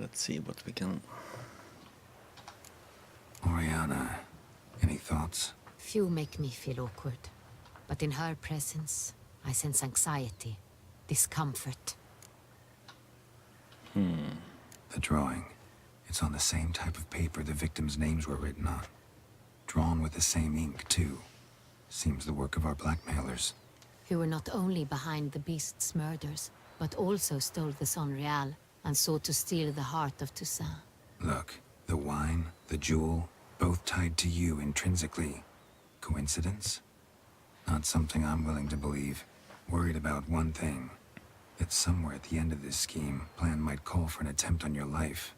Let's see what we can... Oriana, any thoughts? Few make me feel awkward. But in her presence, I sense anxiety, discomfort. The drawing. It's on the same type of paper the victims' names were written on. Drawn with the same ink, too. Seems the work of our blackmailers. Who were not only behind the beast's murders, but also stole the Sonreal and sought to steal the heart of Toussaint. Look, the wine, the jewel, both tied to you intrinsically. Coincidence? Not something I'm willing to believe. Worried about one thing. That somewhere at the end of this scheme, plan might call for an attempt on your life.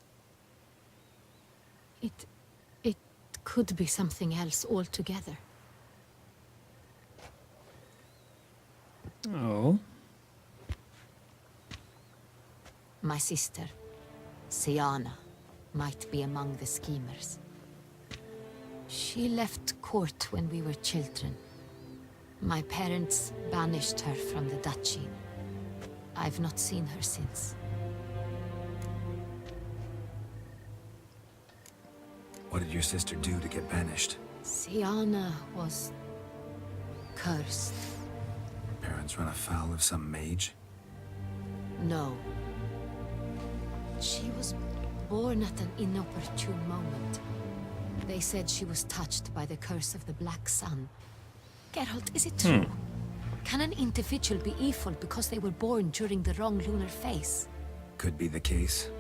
It could be something else altogether. Oh. My sister, Siana, might be among the schemers. She left court when we were children. My parents banished her from the duchy. I've not seen her since. What did your sister do to get banished? Siana was cursed. Parents run afoul of some mage? No. She was born at an inopportune moment. They said she was touched by the curse of the Black Sun. Geralt, is it true? Can an individual be evil because they were born during the wrong lunar phase? Could be the case.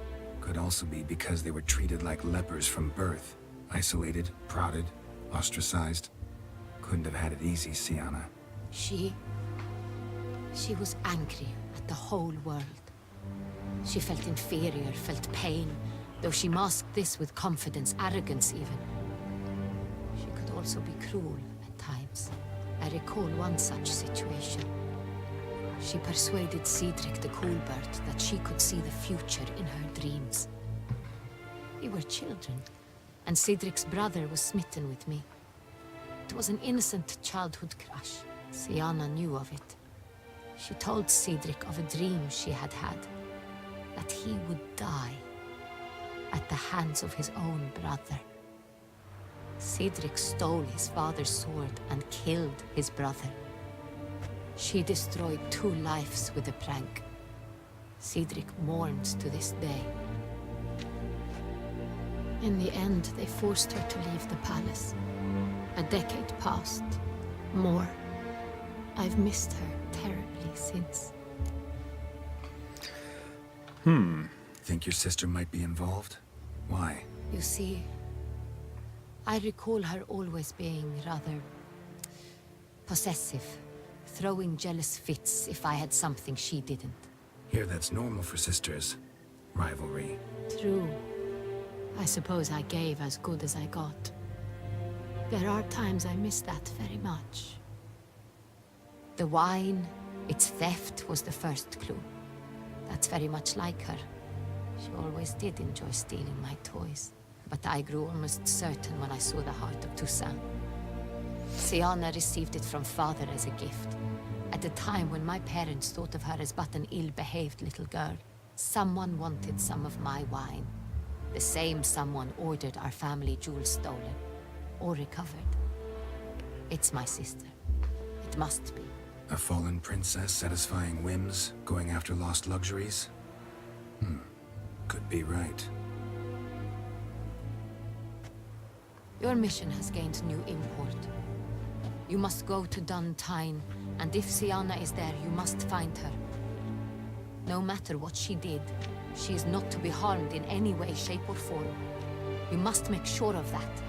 Could also be because they were treated like lepers from birth. Isolated, prodded, ostracized. Couldn't have had it easy, Siana. She was angry at the whole world. She felt inferior, felt pain, though she masked this with confidence, arrogance even. She could also be cruel at times. I recall one such situation. She persuaded Cedric the Coolbird that she could see the future in her dreams. We were children, and Cedric's brother was smitten with me. It was an innocent childhood crush. Siana knew of it. She told Cedric of a dream she had had, that he would die at the hands of his own brother. Cedric stole his father's sword and killed his brother. She destroyed 2 lives with a prank. Cedric mourns to this day. In the end, they forced her to leave the palace. A decade passed. More. I've missed her terribly since. Think your sister might be involved? Why? You see, I recall her always being rather possessive, throwing jealous fits if I had something she didn't. Here that's normal for sisters. Rivalry. True. I suppose I gave as good as I got. There are times I miss that very much. The wine, its theft was the first clue. That's very much like her. She always did enjoy stealing my toys. But I grew almost certain when I saw the heart of Toussaint. Siana received it from father as a gift. At a time when my parents thought of her as but an ill-behaved little girl, someone wanted some of my wine. The same someone ordered our family jewels stolen, or recovered. It's my sister. It must be. A fallen princess satisfying whims, going after lost luxuries? Could be right. Your mission has gained new import. You must go to Dun Tine, and if Siana is there, you must find her. No matter what she did, she is not to be harmed in any way, shape, or form. You must make sure of that.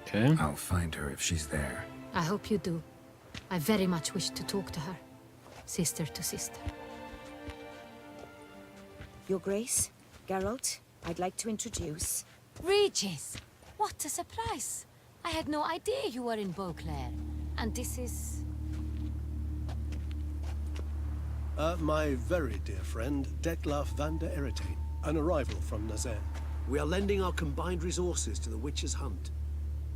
Okay. I'll find her if she's there. I hope you do. I very much wish to talk to her. Sister to sister. Your Grace, Geralt, I'd like to introduce... Regis! What a surprise! I had no idea you were in Beauclair. And this is... My very dear friend, Detlaf van der Eretain, an arrival from Nazaire. We are lending our combined resources to the Witch's Hunt.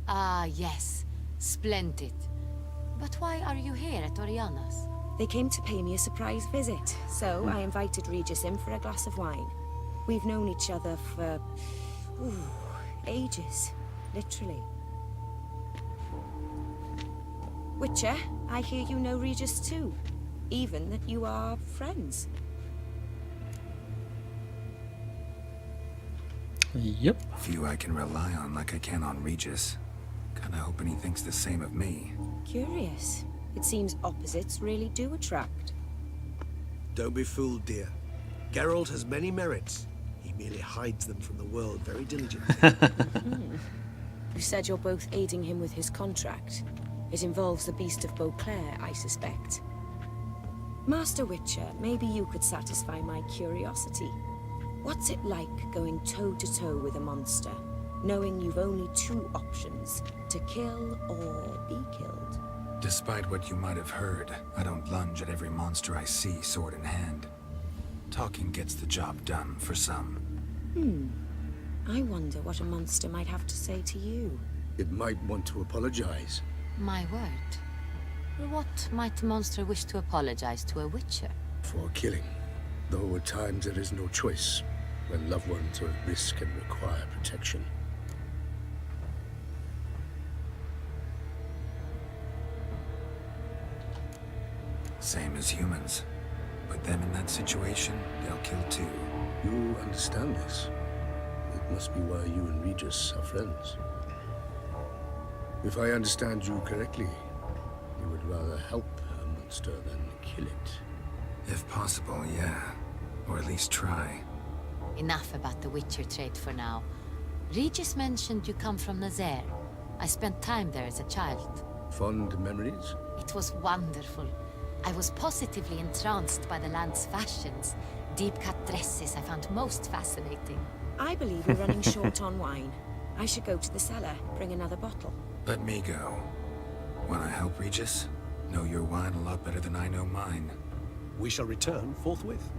Ah, yes. Splendid. But why are you here at Oriana's? They came to pay me a surprise visit, so I invited Regis in for a glass of wine. We've known each other for... ages. Literally. Witcher, I hear you know Regis too. Even that you are friends. Yep. Few I can rely on like I can on Regis. Kinda hoping he thinks the same of me. Curious. It seems opposites really do attract. Don't be fooled, dear. Geralt has many merits. He merely hides them from the world very diligently. You said you're both aiding him with his contract. It involves the Beast of Beauclair, I suspect. Master Witcher, maybe you could satisfy my curiosity. What's it like going toe-to-toe with a monster, knowing you've only two options, to kill or be killed? Despite what you might have heard, I don't lunge at every monster I see sword in hand. Talking gets the job done for some. I wonder what a monster might have to say to you. It might want to apologize. My word. What might a monster wish to apologize to a witcher? For killing. Though at times there is no choice, when loved ones are at risk and require protection. Same as humans. Put them in that situation, they'll kill too. You understand this. It must be why you and Regis are friends. If I understand you correctly, you would rather help a monster than kill it. If possible, yeah. Or at least try. Enough about the Witcher trade for now. Regis mentioned you come from Nazaire. I spent time there as a child. Fond memories? It was wonderful. I was positively entranced by the land's fashions. Deep-cut dresses I found most fascinating. I believe we're running short on wine. I should go to the cellar, bring another bottle. Let me go. Wanna help, Regis? Know your wine a lot better than I know mine. We shall return forthwith.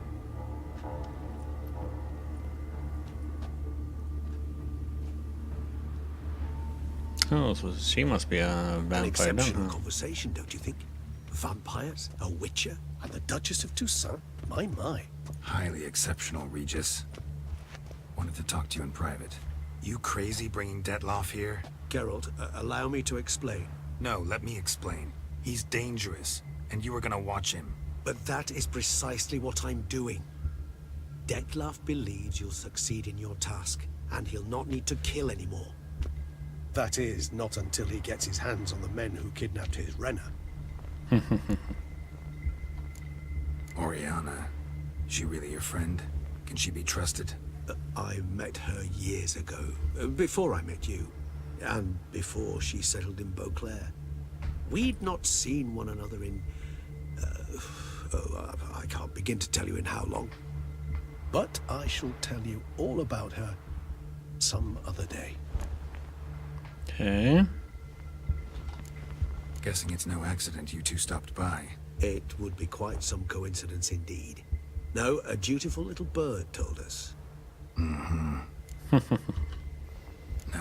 Oh, so she must be a An vampire exceptional then, huh? conversation, don't you think? Vampires, a witcher, And the Duchess of Toussaint? My. Highly exceptional, Regis. Wanted to talk to you in private. You crazy bringing Detloff here? Geralt, allow me to explain. No, let me explain. He's dangerous, and you were gonna watch him. But that is precisely what I'm doing. Detlaff believes you'll succeed in your task, and he'll not need to kill anymore. That is, not until he gets his hands on the men who kidnapped his Renna. Oriana, she really your friend? Can she be trusted? I met her years ago, before I met you, and before she settled in Beauclair. We'd not seen one another in... I can't begin to tell you in how long. But I shall tell you all about her some other day. Okay. Guessing it's no accident you two stopped by. It would be quite some coincidence indeed. No, a dutiful little bird told us. Now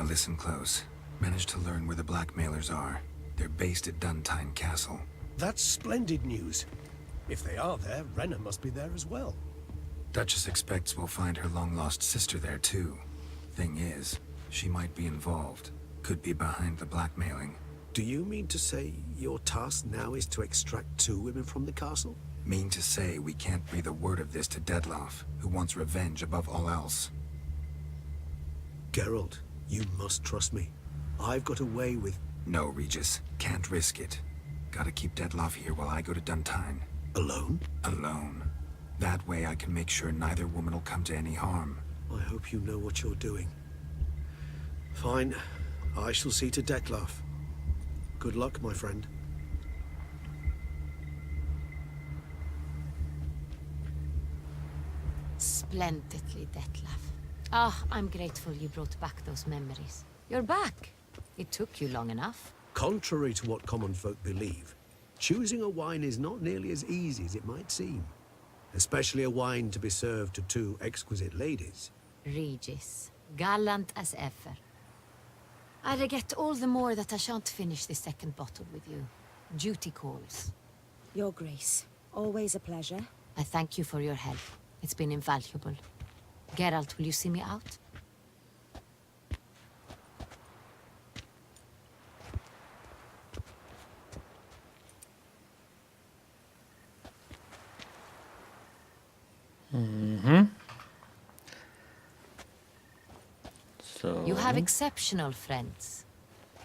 listen close. Managed to learn where the blackmailers are. They're based at Duntine Castle. That's splendid news. If they are there, Renna must be there as well. Duchess expects we'll find her long-lost sister there too. Thing is, she might be involved. Could be behind the blackmailing. Do you mean to say your task now is to extract 2 women from the castle? Mean to say we can't breathe a word of this to Detloff, who wants revenge above all else. Geralt, you must trust me. I've got away with... No, Regis. Can't risk it. Gotta keep Detloff here while I go to Duntine. Alone? Alone. That way I can make sure neither woman will come to any harm. I hope you know what you're doing. Fine. I shall see to Detlaff. Good luck, my friend. Splendidly, Detlaff. Ah, I'm grateful you brought back those memories. You're back. It took you long enough. Contrary to what common folk believe, choosing a wine is not nearly as easy as it might seem. Especially a wine to be served to 2 exquisite ladies. Regis, gallant as ever. I regret all the more that I shan't finish the second bottle with you. Duty calls. Your Grace, Always a pleasure. I thank you for your help. It's been invaluable. Geralt, will you see me out? So You have exceptional friends.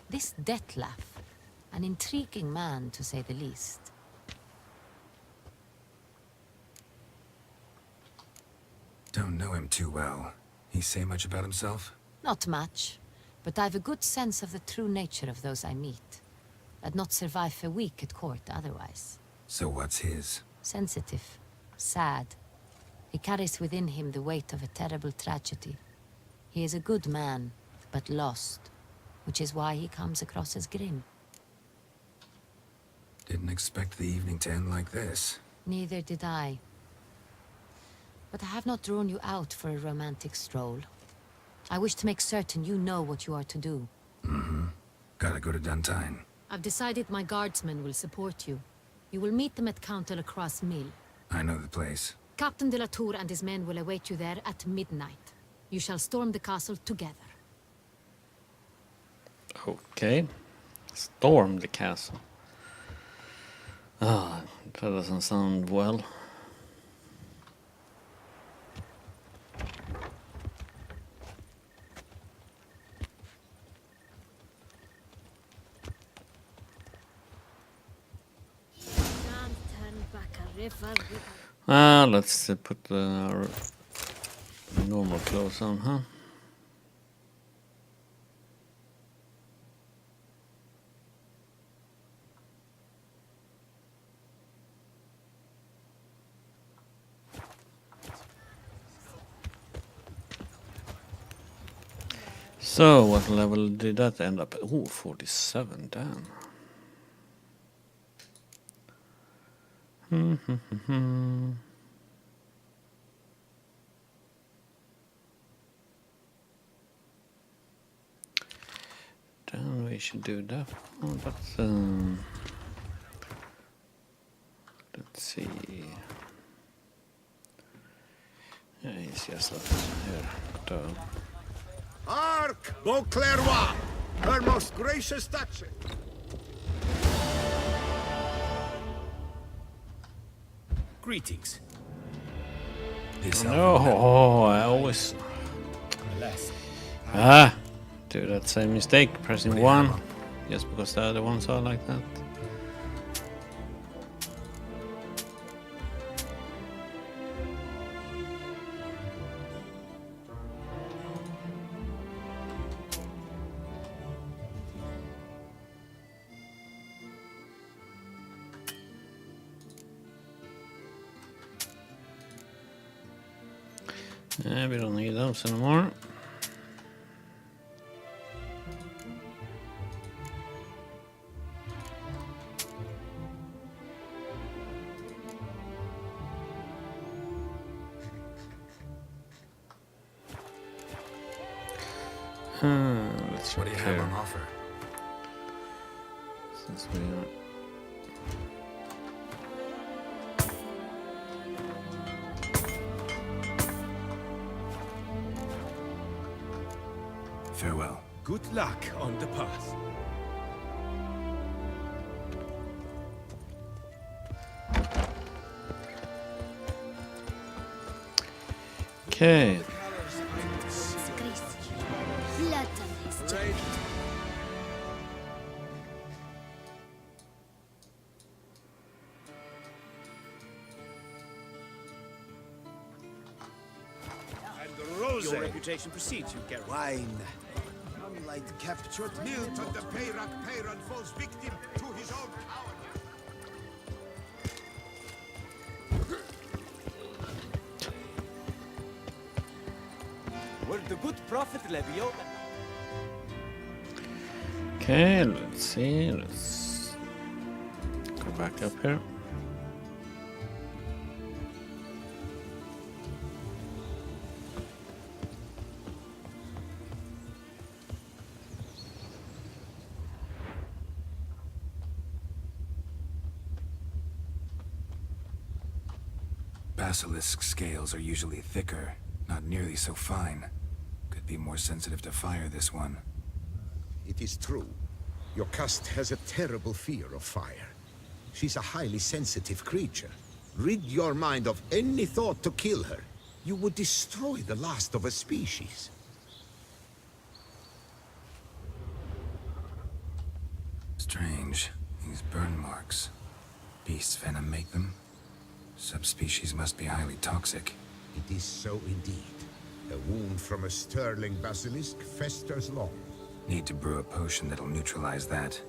This Detlef, an intriguing man to say the least. Don't know him too well. He say much about himself? Not much, but I've a good sense of the true nature of those I meet. I'd not survive a week at court otherwise. So what's his? Sensitive, sad. He carries within him the weight of a terrible tragedy. He is a good man, but lost, which is why he comes across as grim. Didn't expect the evening to end like this. Neither did I. But I have not drawn you out for a romantic stroll. I wish to make certain you know what you are to do. Gotta go to Duntine. I've decided my guardsmen will support you. You will meet them at Count de la Croix Mill. I know the place. Captain de la Tour and his men will await you there at midnight. You shall storm the castle together. okay. Storm the castle. Ah, that doesn't sound well. Let's put our normal clothes on, huh? So, what level did that end up? Oh, 47, damn. Then we should do that one, but let's see. Yeah, he's just up here. Duh. Hark, Beauclerc, her most gracious Duchess. Greetings. This No, I always do that same mistake, pressing one, just because the other ones are like that. Yeah, we don't need those anymore. Let's What do you have on offer? Since we are Farewell. Good luck on the path. okay. Your reputation precedes you, Geralt. Wine. Unlike captured Milt of the Peyrac Peyron falls victim to his own cowardice. Were the good prophet Levio? Okay, let's see. Let's go back up here. Basilisk scales are usually thicker, not nearly so fine. Could be more sensitive to fire, this one. It is true. Your caste has a terrible fear of fire. She's a highly sensitive creature. Rid your mind of any thought to kill her. You would destroy the last of a species. Strange. These burn marks. Beast's venom make them? Subspecies must be highly toxic. It is so indeed. A wound from a sterling basilisk festers long. Need to brew a potion that'll neutralize that.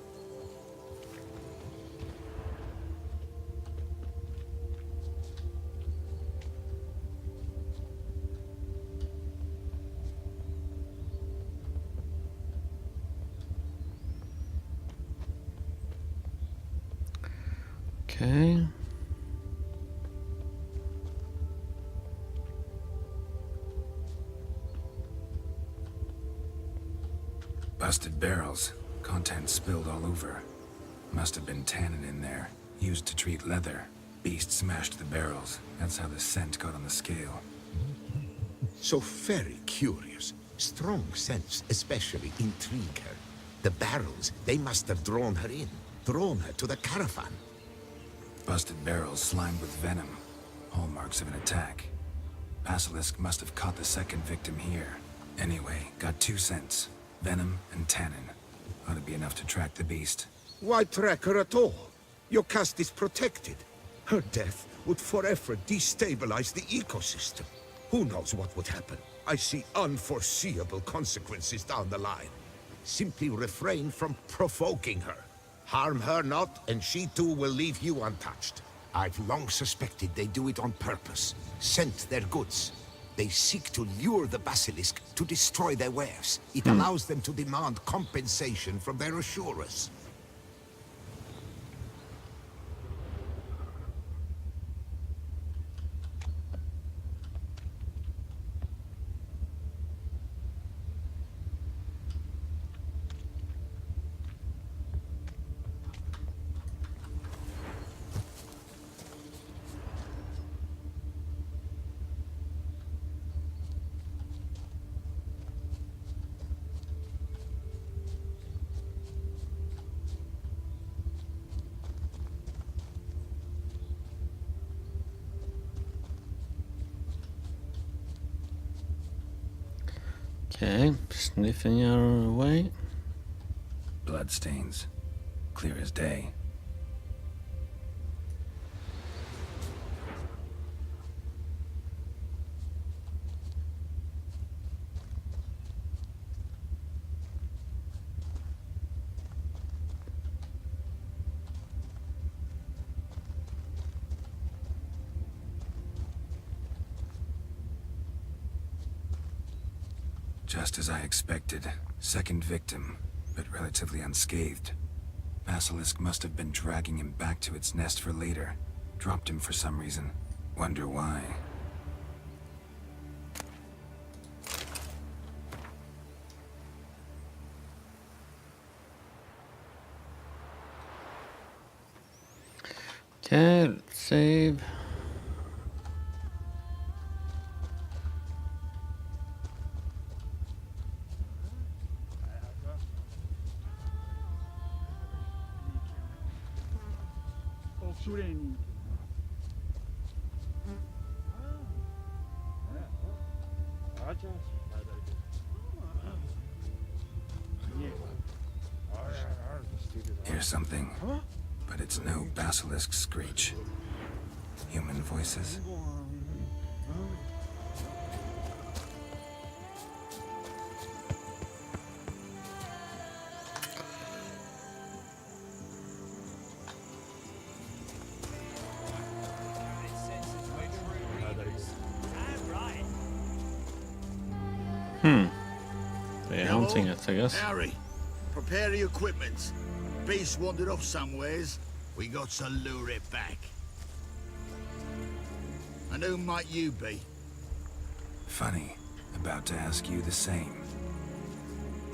Okay. Busted barrels. Contents spilled all over. Must have been tannin in there. Used to treat leather. Beast smashed the barrels. That's how the scent got on the scale. So very curious. Strong scents especially intrigue her. The barrels, they must have drawn her in. Drawn her to the caravan. Busted barrels slimed with venom. Hallmarks of an attack. Basilisk must have caught the second victim here. Anyway, got 2 scents. Venom and tannin. Ought to be enough to track the beast. Why track her at all? Your caste is protected. Her death would forever destabilize the ecosystem. Who knows what would happen? I see unforeseeable consequences down the line. Simply refrain from provoking her. Harm her not, and she too will leave you untouched. I've long suspected they do it on purpose. Scent their goods. They seek to lure the basilisk to destroy their wares. It allows them to demand compensation from their assurers. Okay, sniffing our way. Bloodstains. Clear as day. Just as I expected. Second victim, but relatively unscathed. Basilisk must have been dragging him back to its nest for later. Dropped him for some reason. Wonder why. Okay, let's save. Hear something, but it's no basilisk screech. Human voices. They're hunting it, I guess. Harry, prepare the equipment. Beast wandered off somewheres. We got to lure it back. And who might you be? Funny. About to ask you the same.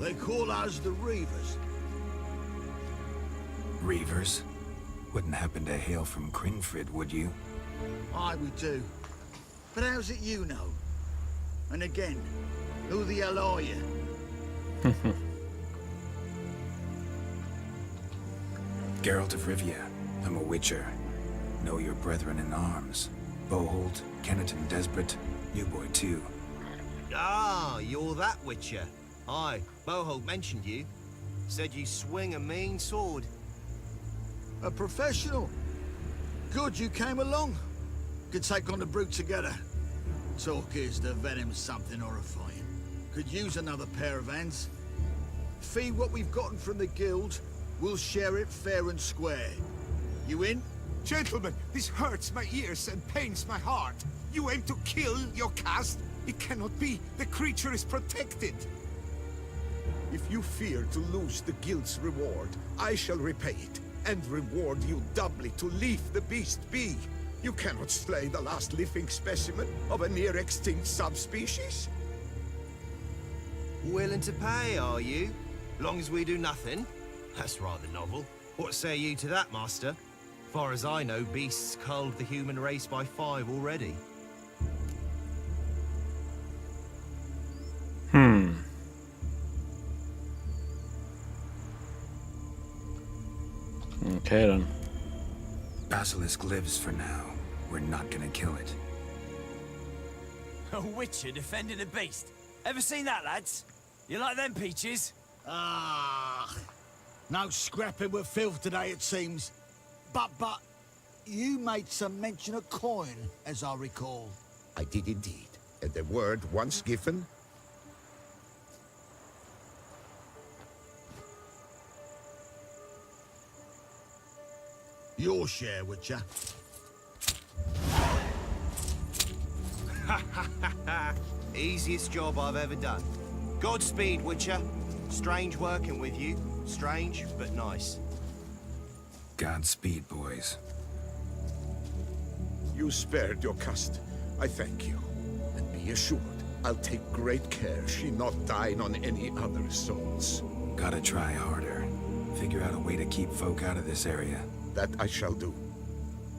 They call us the Reavers. Reavers? Wouldn't happen to hail from Crinfrid, would you? Aye, we do. But how's it you know? And again, who the hell are you? Geralt of Rivia. I'm a witcher. Know your brethren in arms. Boholt, Kenneton Desperate, New Boy too. Ah, you're that Witcher. Aye, Boholt mentioned you. Said you swing a mean sword. A professional. Good you came along. Could take on the brute together. Talk is the venom's something horrifying. Could use another pair of hands. Fee what we've gotten from the guild. We'll share it fair and square. You in? Gentlemen, this hurts my ears and pains my heart. You aim to kill your caste? It cannot be. The creature is protected. If you fear to lose the guild's reward, I shall repay it, and reward you doubly to leave the beast be. You cannot slay the last living specimen of a near-extinct subspecies. Willing to pay, are you? Long as we do nothing? That's rather novel. What say you to that, Master? Far as I know, beasts culled the human race by 5 already. Okay then. Basilisk lives for now. We're not gonna kill it. A witcher defending a beast. Ever seen that, lads? You like them peaches? Ah, no scrapping with filth today, it seems. But, you made some mention of coin, as I recall. I did indeed. And the word once given, Your share, Witcher. Easiest job I've ever done. Godspeed, Witcher. Strange working with you. Strange, but nice. Godspeed, boys. you spared your caste. I thank you. And be assured, I'll take great care she not dine on any other souls. Gotta try harder. Figure out a way to keep folk out of this area. That I shall do.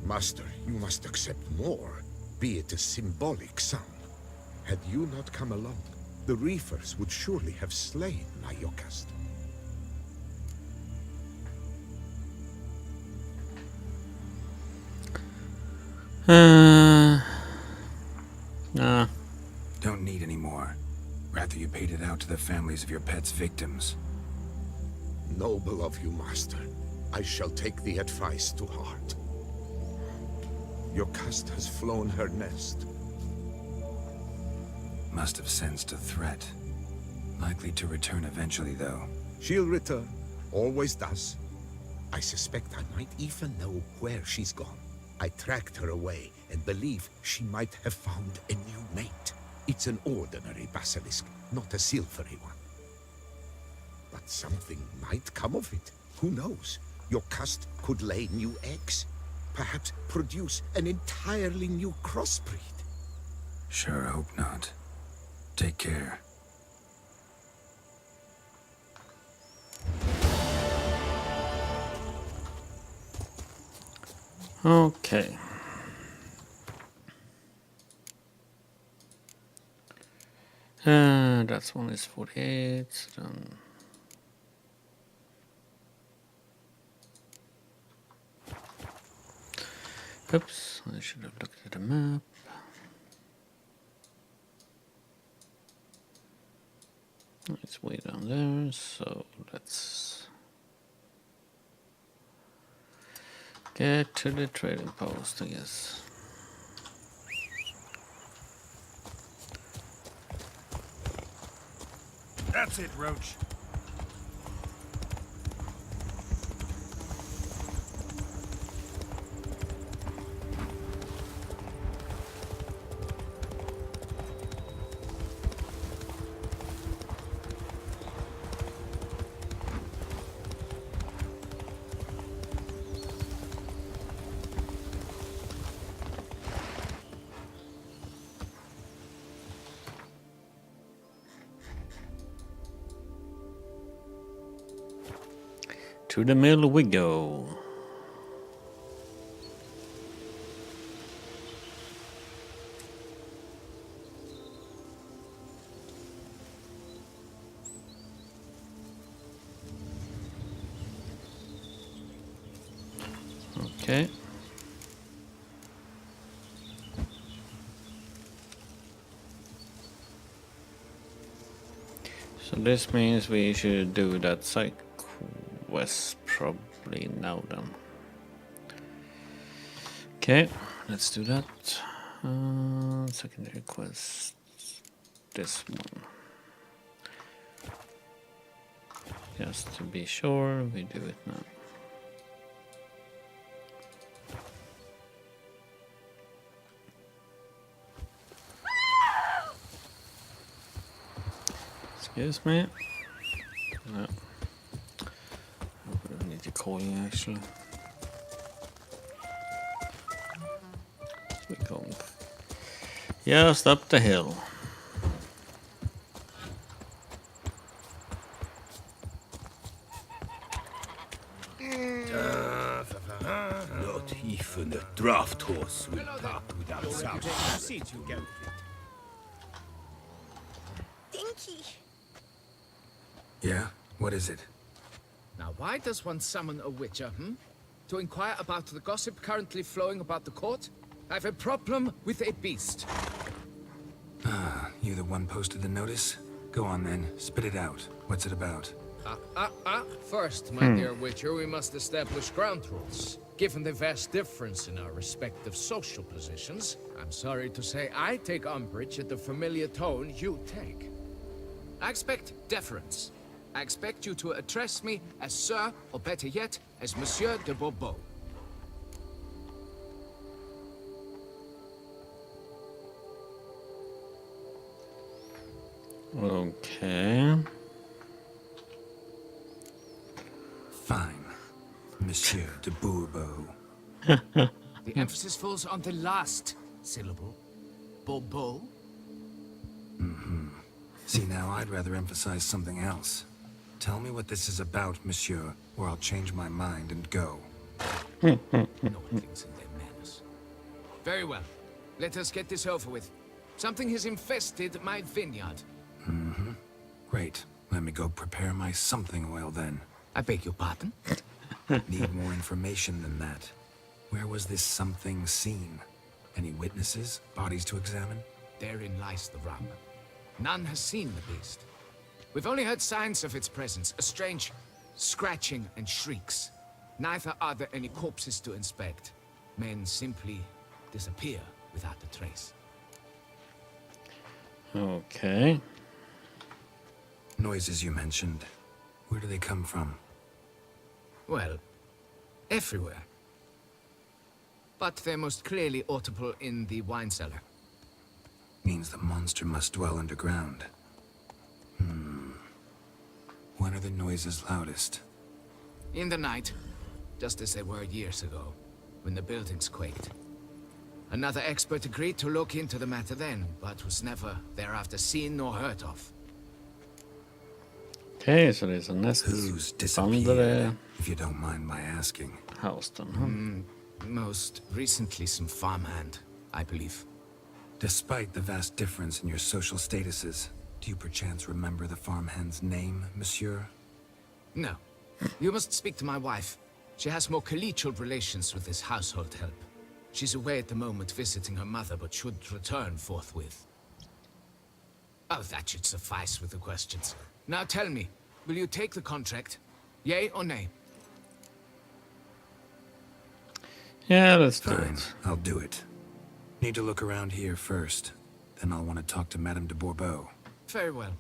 Master, you must accept more, be it a symbolic sum. Had you not come along, the Reefers would surely have slain Mayokast. Nah. Don't need any more. Rather you paid it out to the families of your pets' victims. Noble of you, Master. I shall take the advice to heart. Your caste has flown her nest. Must have sensed a threat. Likely to return eventually, though. She'll return. Always does. I suspect I might even know where she's gone. I tracked her away and believe she might have found a new mate. It's an ordinary basilisk, not a silvery one. But something might come of it. Who knows? Your caste could lay new eggs. Perhaps produce an entirely new crossbreed. Sure hope not. Take care. Okay. That's one is 48. Then oops, I should have looked at the map. It's way down there, so let's get to the trading post, I guess. That's it, Roach. To the mill we go. Okay. So this means we should do that side quest probably now then. Okay, let's do that. Secondary quest. This one. Just to be sure, we do it now. Excuse me. No. I need to call you actually. We're going just up the hill. Not even a draft horse will park without sound. Dinky. Yeah? What is it? Now, why does one summon a witcher, To inquire about the gossip currently flowing about the court? I have a problem with a beast. Ah, you the one posted the notice? Go on then, spit it out. What's it about? First, my dear witcher, we must establish ground rules. Given the vast difference in our respective social positions, I'm sorry to say I take umbrage at the familiar tone you take. I expect deference. I expect you to address me as Sir, or better yet, as Monsieur de Bourbeau. Okay. Fine. Monsieur de Bourbeau. The emphasis falls on the last syllable. Bourbeau? See, now I'd rather emphasize something else. Tell me what this is about, monsieur, or I'll change my mind and go. No one thinks in their manners. Very well. Let us get this over with. Something has infested my vineyard. Great. Let me go prepare my something oil then. I beg your pardon? Need more information than that. Where was this something seen? Any witnesses? Bodies to examine? Therein lies the rub. None has seen the beast. We've only heard signs of its presence, a strange scratching and shrieks. Neither are there any corpses to inspect. Men simply disappear without a trace. Okay. Noises you mentioned. Where do they come from? Well, everywhere. But they're most clearly audible in the wine cellar. Means the monster must dwell underground. When are the noises loudest? In the night, just as they were years ago, when the buildings quaked. Another expert agreed to look into the matter then, but was never thereafter seen nor heard of. Okay, så det är så nästan Who's disappeared, andra if you don't mind my asking? Houston. Most recently some farmhand, I believe. Despite the vast difference in your social statuses, do you perchance remember the farmhand's name, monsieur? No. You must speak to my wife. She has more collegial relations with this household help. She's away at the moment visiting her mother, but should return forthwith. Oh, that should suffice with the questions. Now tell me, will you take the contract? Yea or nay? Yeah, let's do Fine, it. I'll do it. Need to look around here first. Then I'll want to talk to Madame de Bourbeau. Very well.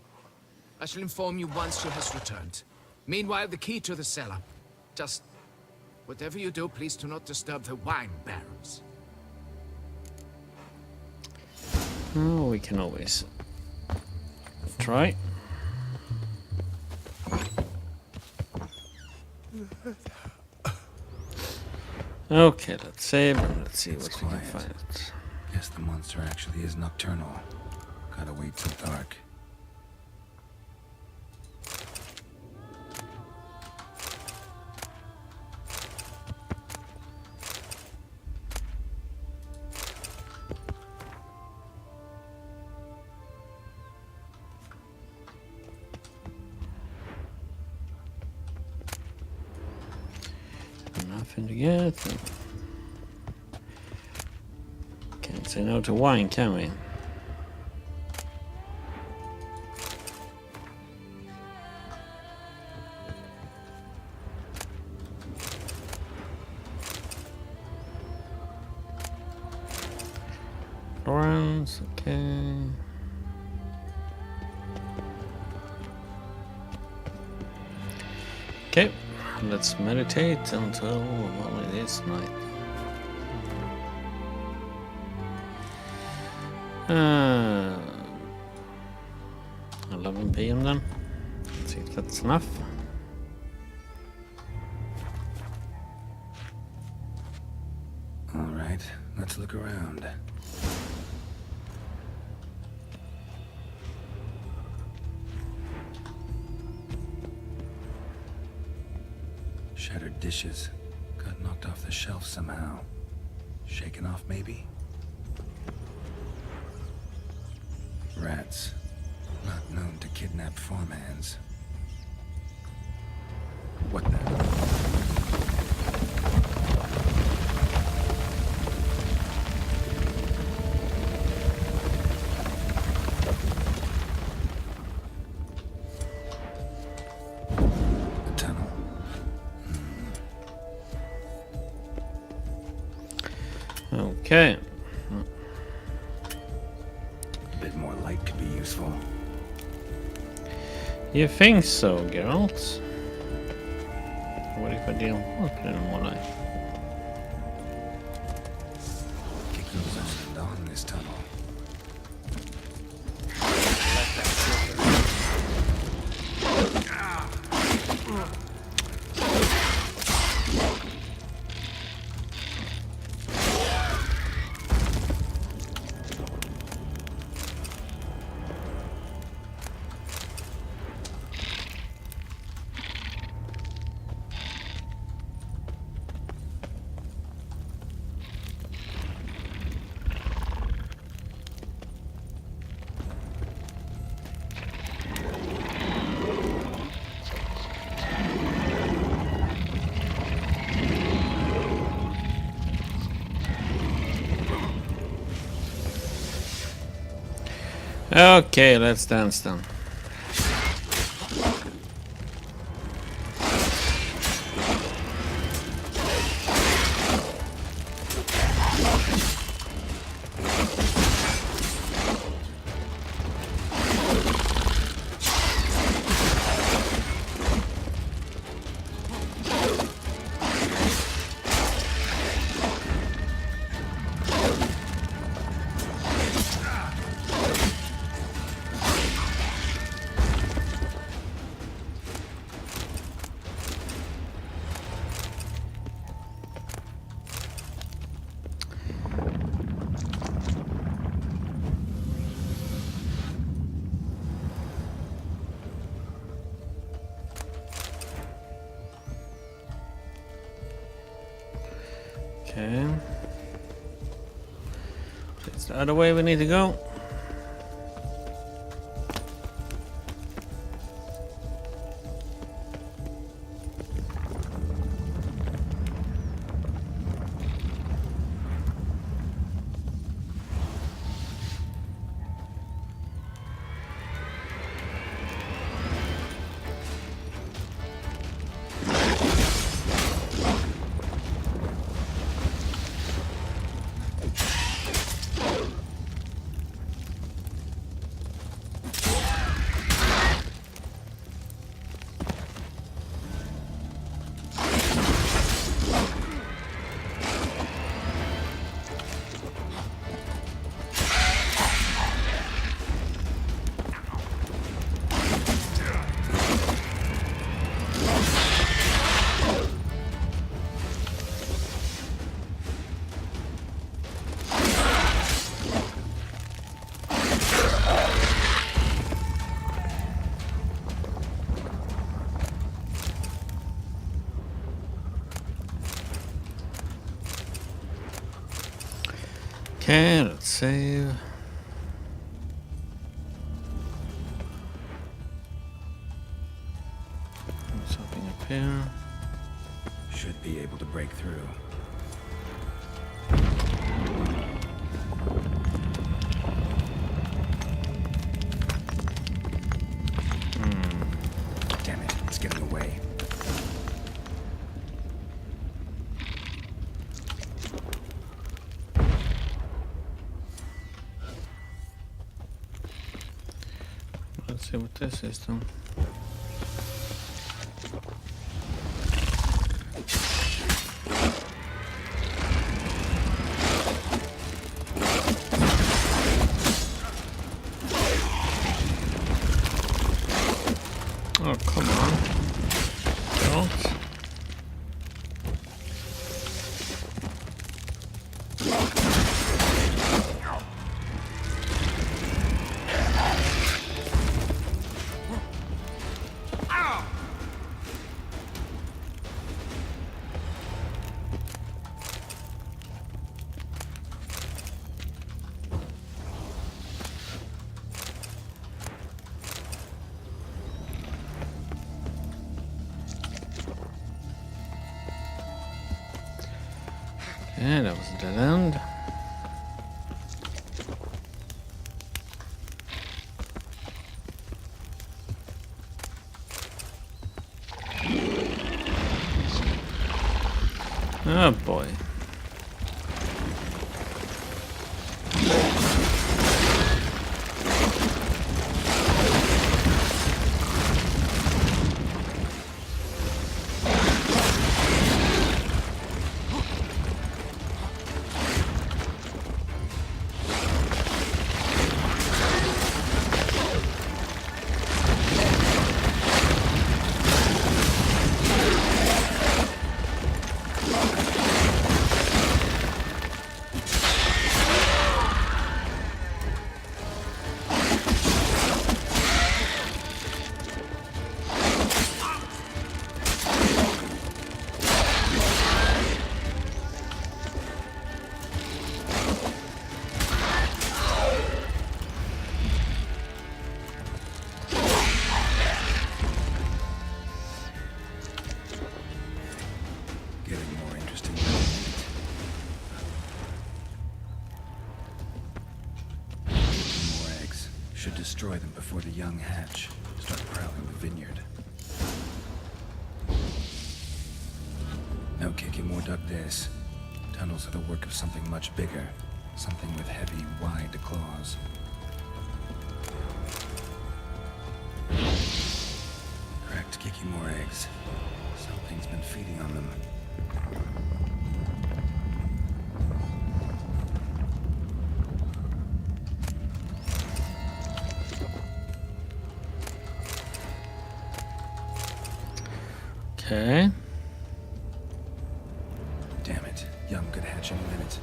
I shall inform you once she has returned. Meanwhile, the key to the cellar. Just... whatever you do, please do not disturb the wine barrels. Oh, we can always try. Okay, let's save and let's see It's what we can quiet. find. Guess the monster actually is nocturnal. Gotta wait till dark. Nothing to get. say no to wine, can we? Florence, okay. Okay, let's meditate until well, it is night. 11 p.m. then. Let's see if that's enough. All right, let's look around. Shattered dishes. Got knocked off the shelf somehow. Shaken off, maybe? Rats. Not known to kidnap farmhands. What the? Okay. A bit more light could be useful. You think so, Geralt? What if I didn't want a little more light? Kick those off and on this tunnel. Okay, let's dance then. Okay. It's the other way we need to go. Okay, let's save. Something up here. Should be able to break through. see what this is then. Oh, come on. Don't. Yeah, that was a dead end. Oh boy. Getting more interesting. More eggs. Should destroy them before the young hatch. Start prowling the vineyard. No kicking more dug this. Tunnels are the work of something much bigger. Something with heavy, wide claws. Cracked kicking more eggs. Something's been feeding on them. Okay. Damn it. Young could hatch in a minute.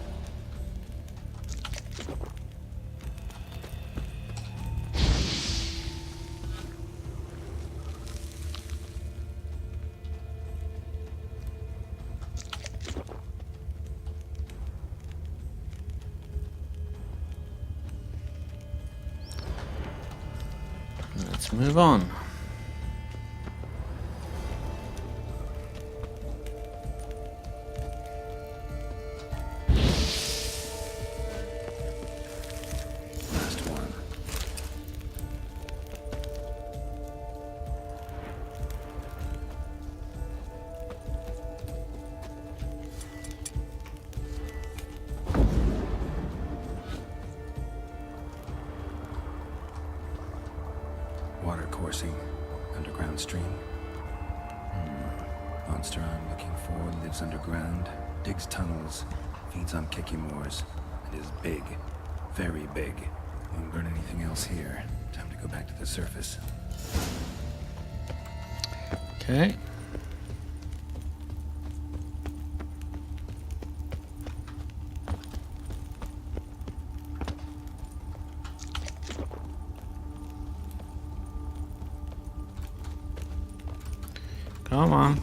Let's move on. Last one. Water coursing. Underground stream. Monster I'm looking for lives underground, digs tunnels, feeds on Kikimores, and is big. Very big. Won't burn anything else here. Time to go back to the surface. Okay. Come on.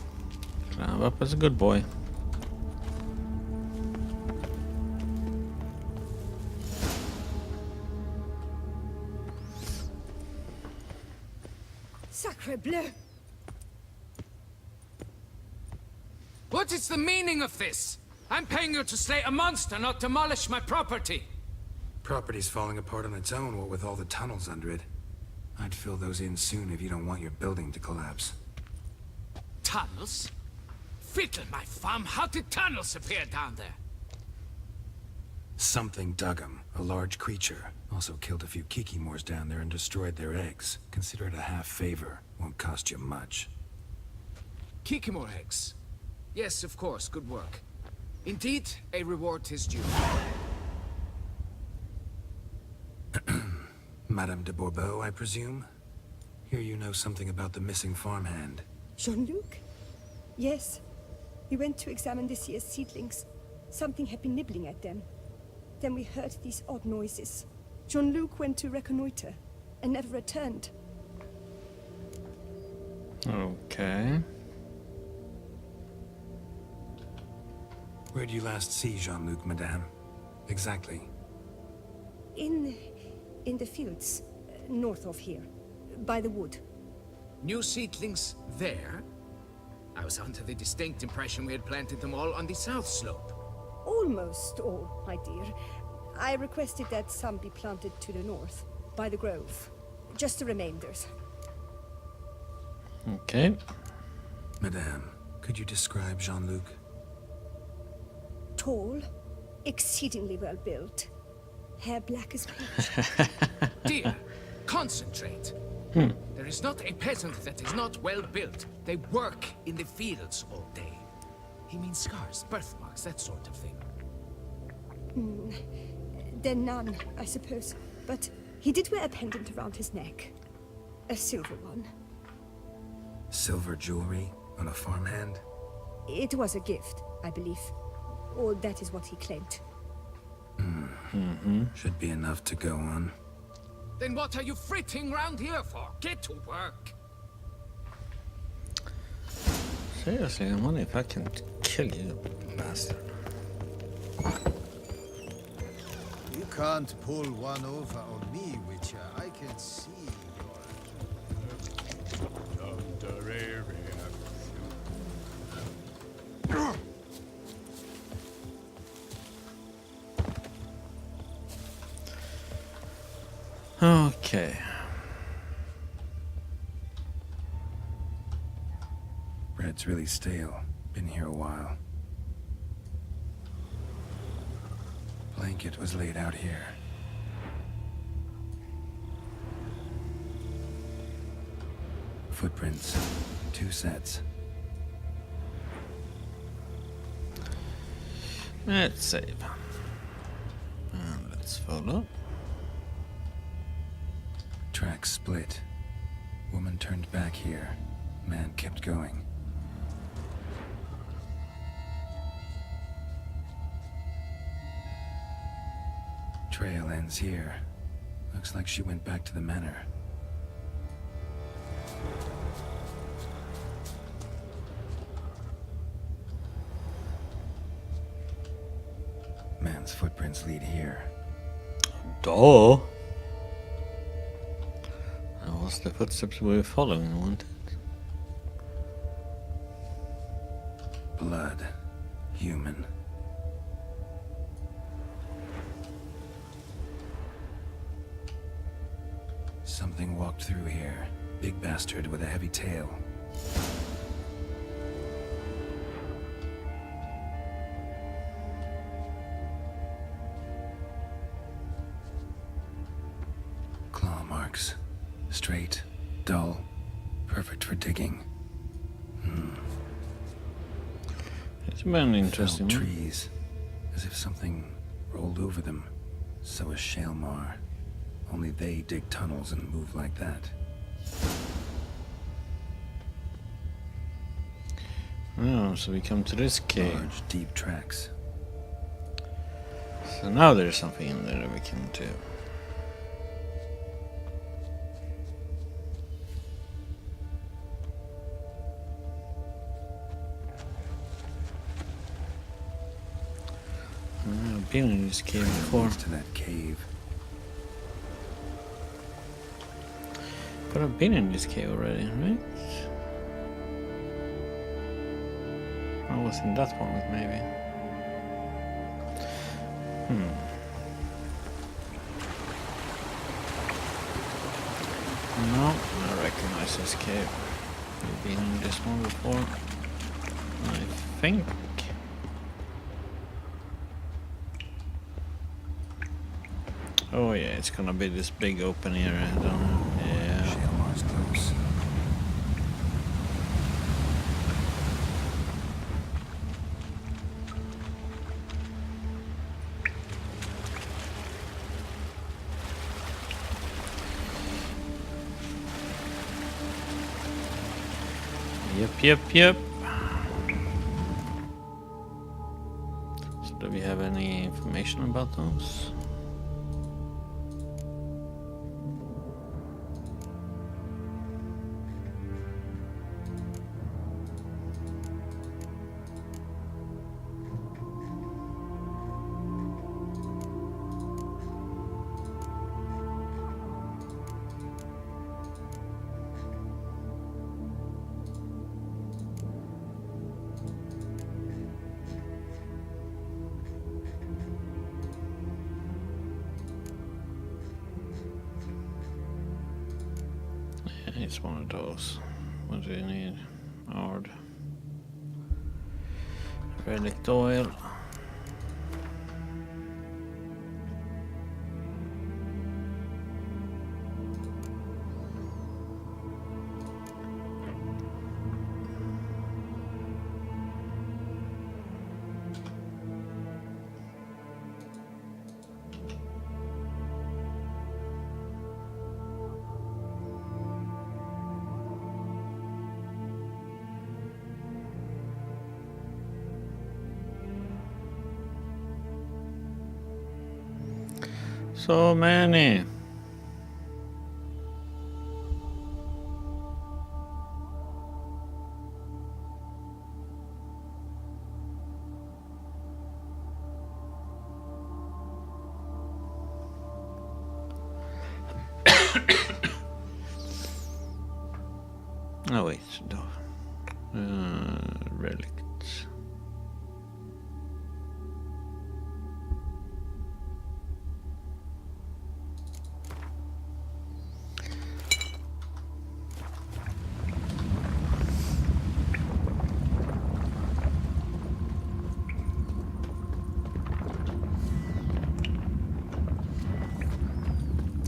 Climb up as a good boy. Sacre bleu! What is the meaning of this? I'm paying you to slay a monster, not demolish my property. Property's falling apart on its own, what with all the tunnels under it. I'd fill those in soon if you don't want your building to collapse. Tunnels? Fiddle my farm, how did tunnels appear down there? Something dug 'em. A large creature. Also killed a few Kikimors down there and destroyed their eggs. Consider it a half favor. Won't cost you much. Kikimor eggs. Yes, of course, good work. Indeed, a reward is due. Madame de Bourbeau, I presume? Here you know something about the missing farmhand. Jean-Luc? Yes. We went to examine this year's seedlings. Something had been nibbling at them. Then we heard these odd noises. Jean-Luc went to reconnoiter and never returned. Okay. Where did you last see Jean-Luc, madame? Exactly. In the fields, north of here, by the wood. New seedlings there? I was under the distinct impression we had planted them all on the south slope. Almost all, my dear. I requested that some be planted to the north, by the grove. Just the remainders. Okay. Madame, could you describe Jean-Luc? Tall, exceedingly well built. Hair black as paint. Dear, concentrate. There is not a peasant that is not well built. They work in the fields all day. He means scars, birthmarks, that sort of thing. Then none, I suppose. But he did wear a pendant around his neck. A silver one. Silver jewelry on a farmhand? It was a gift, I believe. Or that is what he claimed. Should be enough to go on. Then what are you fritting round here for? Get to work. Seriously, I wonder if I can kill you, bastard. You can't pull one over on me, Witcher. I can see Okay. Bread's really stale. Been here a while. Blanket was laid out here. Footprints. 2 sets. Let's save. And let's follow. Tracks split. Woman turned back here. Man kept going. Trail ends here. Looks like she went back to the manor. Man's footprints lead here. Duh. That was the footsteps we were following, wasn't it? Blood. Human. Something walked through here. Big bastard with a heavy tail. Claw marks. Straight, dull, perfect for digging. It's been interesting. Felled trees, as if something rolled over them. So is Shalmar. Only they dig tunnels and move like that. Oh, so we come to this cave. Large, deep tracks. So now there's something in there that we can do. I've been in this cave before. Leads to that cave. But I've been in this cave already, right? I was in that one, maybe. No, I recognize this cave. We've been in this one before, I think. Oh yeah, it's gonna be this big open area. I don't know. Yeah. Shaelmar's close. Yep. So do we have any information about those? It's one of those. What do you need? Ard. Relic oil. So many. Oh wait, no. Relics.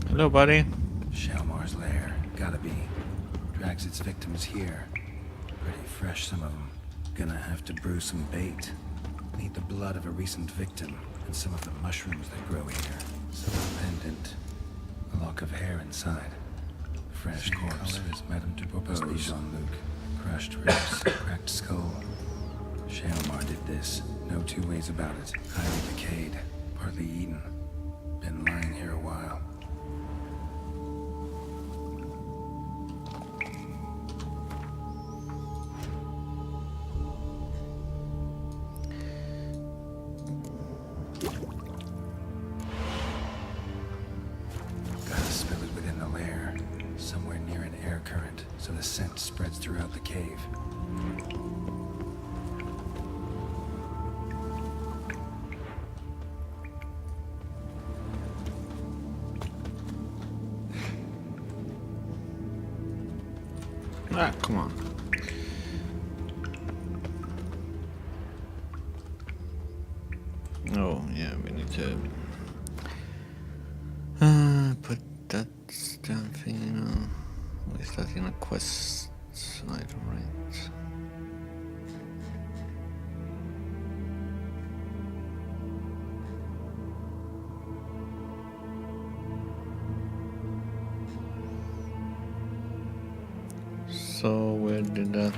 Hello, buddy. Shaelmar's lair. Gotta be. Drags its victims here. Pretty fresh, some of them. Gonna have to brew some bait. Need the blood of a recent victim, and some of the mushrooms that grow here. Some pendant. A lock of hair inside. Fresh corpse. Is Madame de Bourbeau, Jean-Luc. Crushed ribs, cracked skull. Shaelmar did this. No two ways about it. Highly decayed. Partly eaten. Been lying here a while. Gotta spill it within the lair, somewhere near an air current, so the scent spreads throughout the cave. Ah, come on. Oh, yeah, we need to put that damn thing in is that in a quest item, right? So where did that?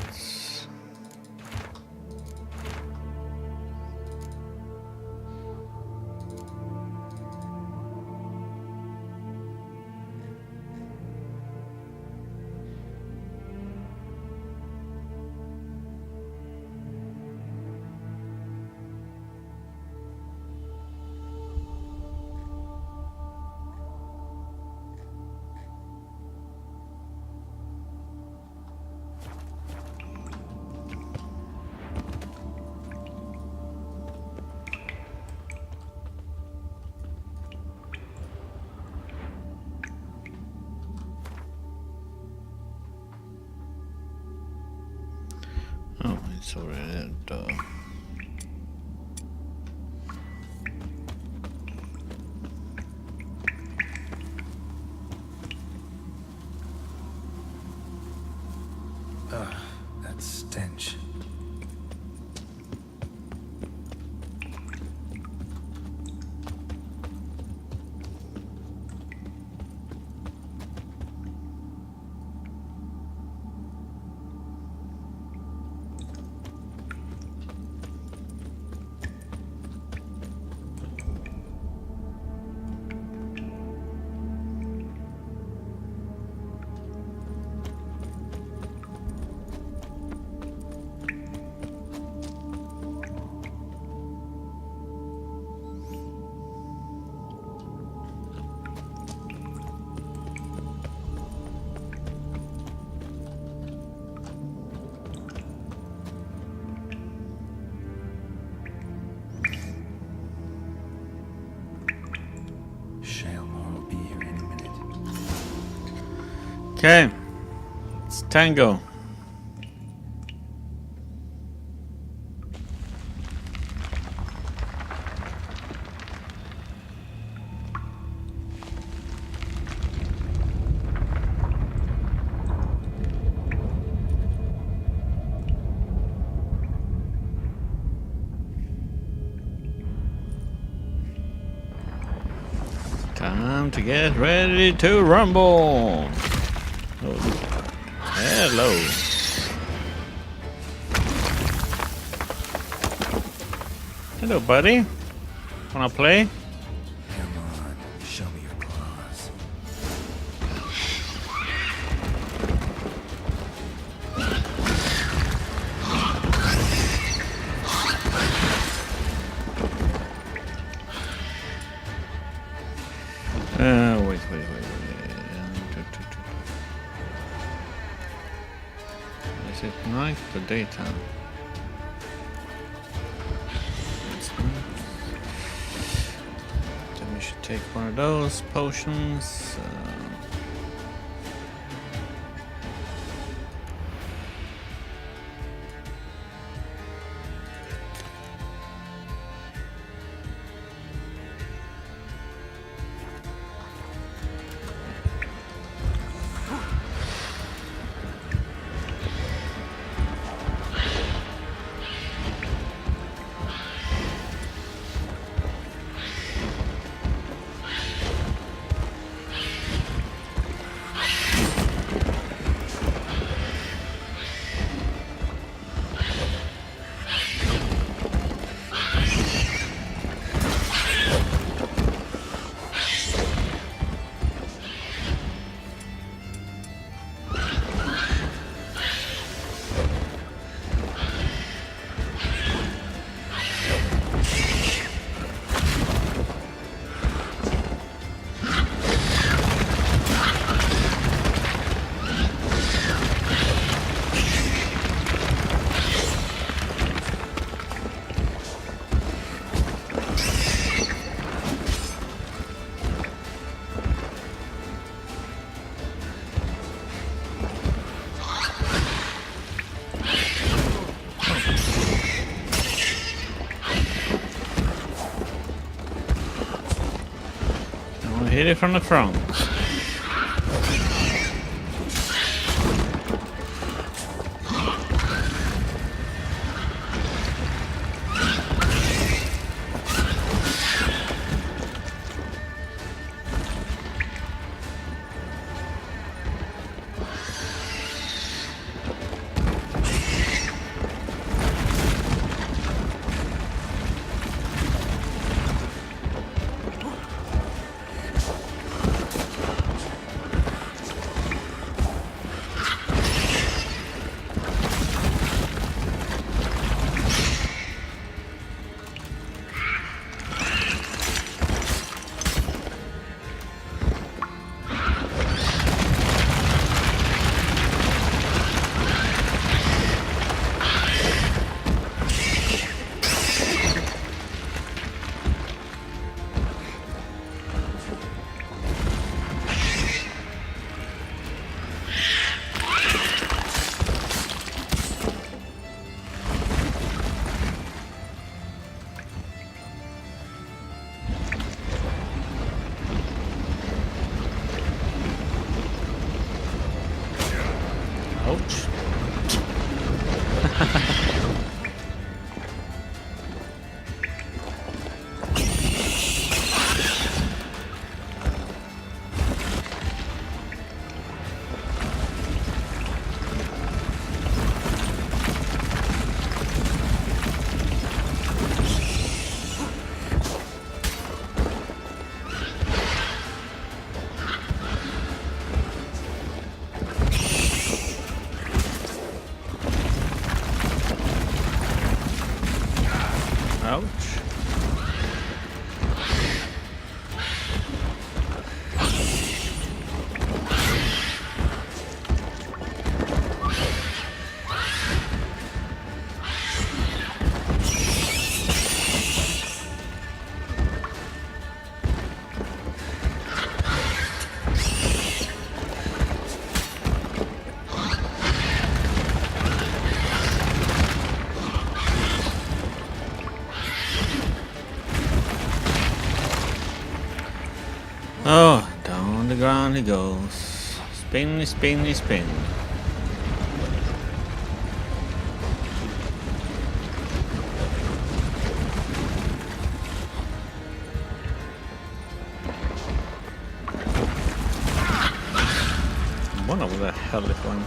Oh, it's already there. Okay. It's Tango. Time to get ready to rumble. Oh. Hello. Hello, buddy. Wanna play? Come on, show me your claws. Wait. Is it night or daytime? It's night. Then we should take one of those potions. Hit it from the front. Ouch. Ouch. Oh, down the ground he goes. Spinny, spinny, spin. One of the hell it went.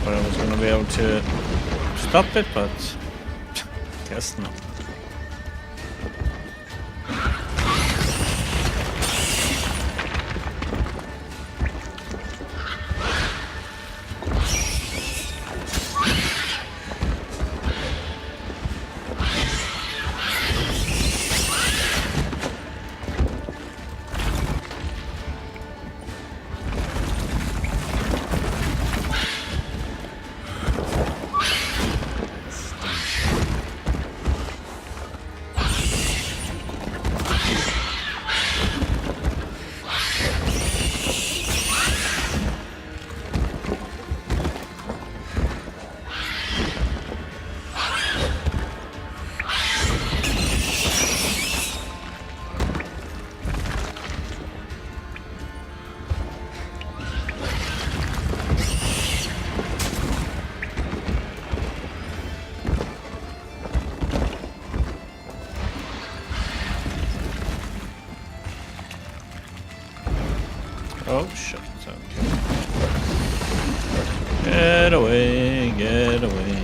Thought I was gonna be able to stop it, but guess not. Oh shit, okay. Get away, get away.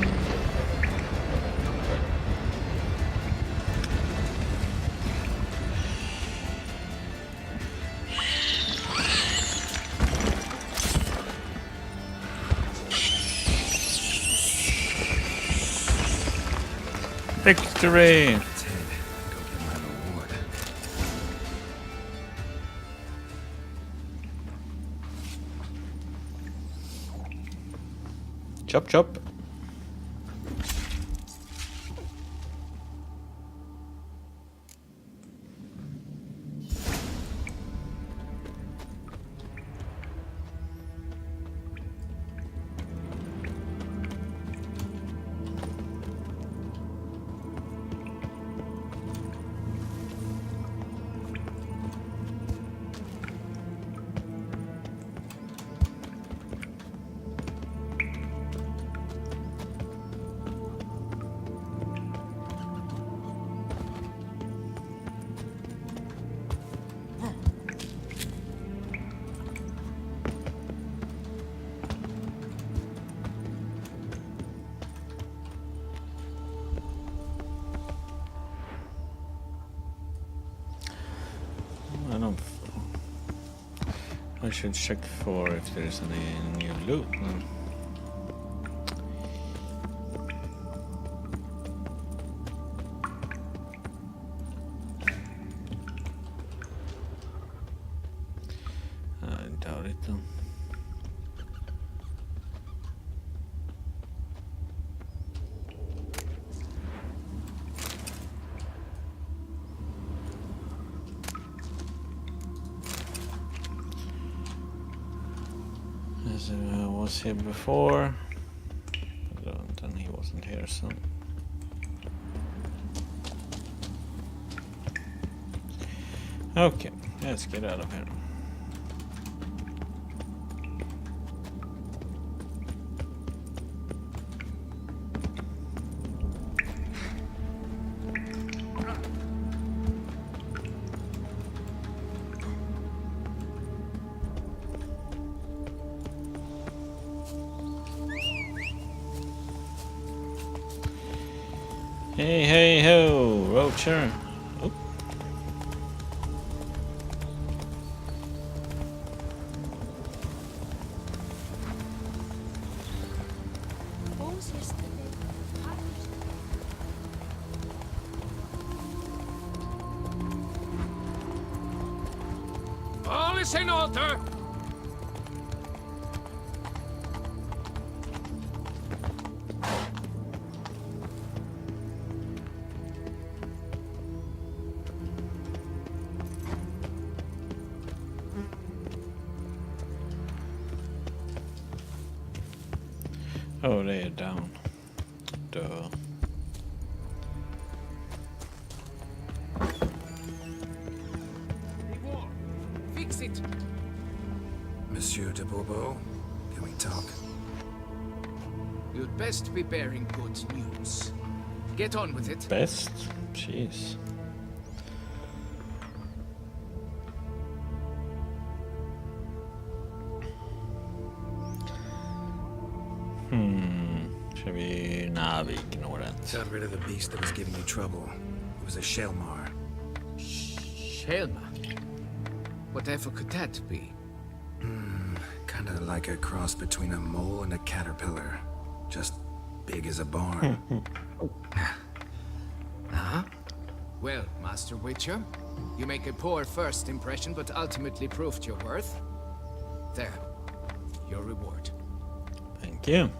Victory! Chop chop. I should check for if there's any new loot. I doubt it though. As I was here before, and he wasn't here, so. Okay, let's get out of here. Hey, hey, ho, Roacher. Oh. All is in order! Oh, they're down. Duh. Fix it! Monsieur de Bourbeau, can we talk? You'd best be bearing good news. Get on with it. Best? Jeez. Should we... Nah, we ignore that. Got rid of the beast that was giving you trouble. It was a Shelmar. Shelma? Whatever could that be? Kinda like a cross between a mole and a caterpillar. Just big as a barn. Uh-huh. Well, Master Witcher, you make a poor first impression, but ultimately proved your worth. There. Your reward. Thank you.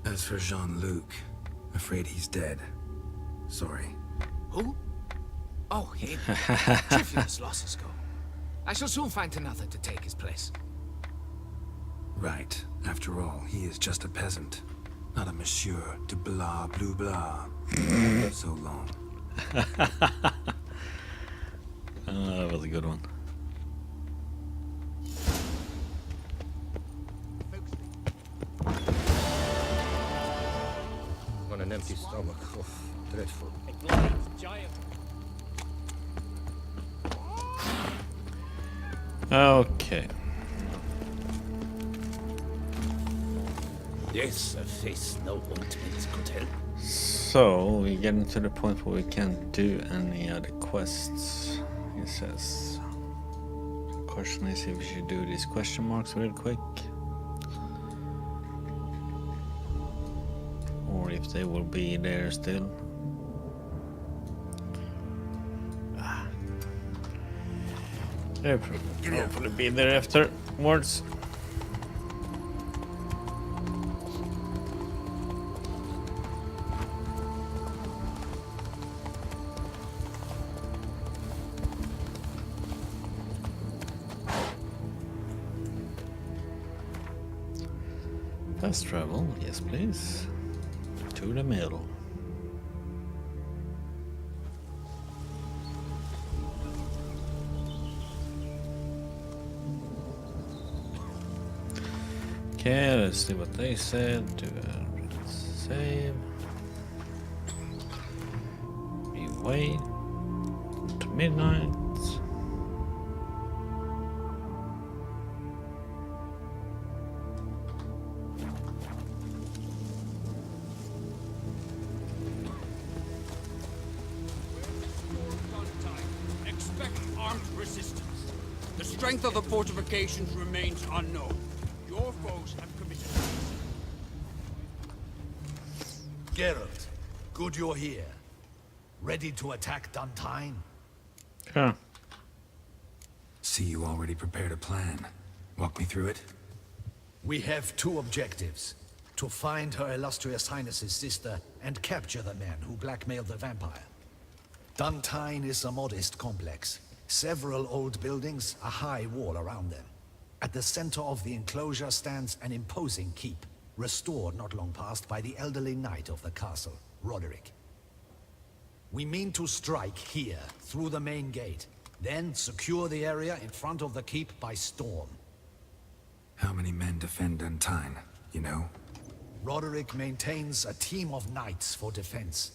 As for Jean-Luc, afraid he's dead. Sorry. Who? Oh, him. Trivial losses go. I shall soon find another to take his place. Right. After all, he is just a peasant. Not a monsieur de blah blue blah. So long. That was a good one. On an empty stomach. Oh, dreadful. Okay. Yes, a face no ointment could help. So, we're getting to the point where we can't do any other quests, it says. The question is if we should do these question marks real quick. Or if they will be there still. They'll probably be there afterwards. Fast travel, yes please. To the middle. Okay, let's see what they said. Do a save. We wait to midnight. Expect armed resistance. The strength of the fortifications remains unknown. Your foes have committed. Geralt, good you're here. Ready to attack Duntine? Yeah. See, you already prepared a plan. Walk me through it. We have two objectives. To find Her Illustrious Highness's sister and capture the men who blackmailed the vampire. Duntine is a modest complex. Several old buildings, a high wall around them. At the center of the enclosure stands an imposing keep, restored not long past by the elderly knight of the castle, Roderick. We mean to strike here, through the main gate, then secure the area in front of the keep by storm. How many men defend Duntine, you know? Roderick maintains a team of knights for defense.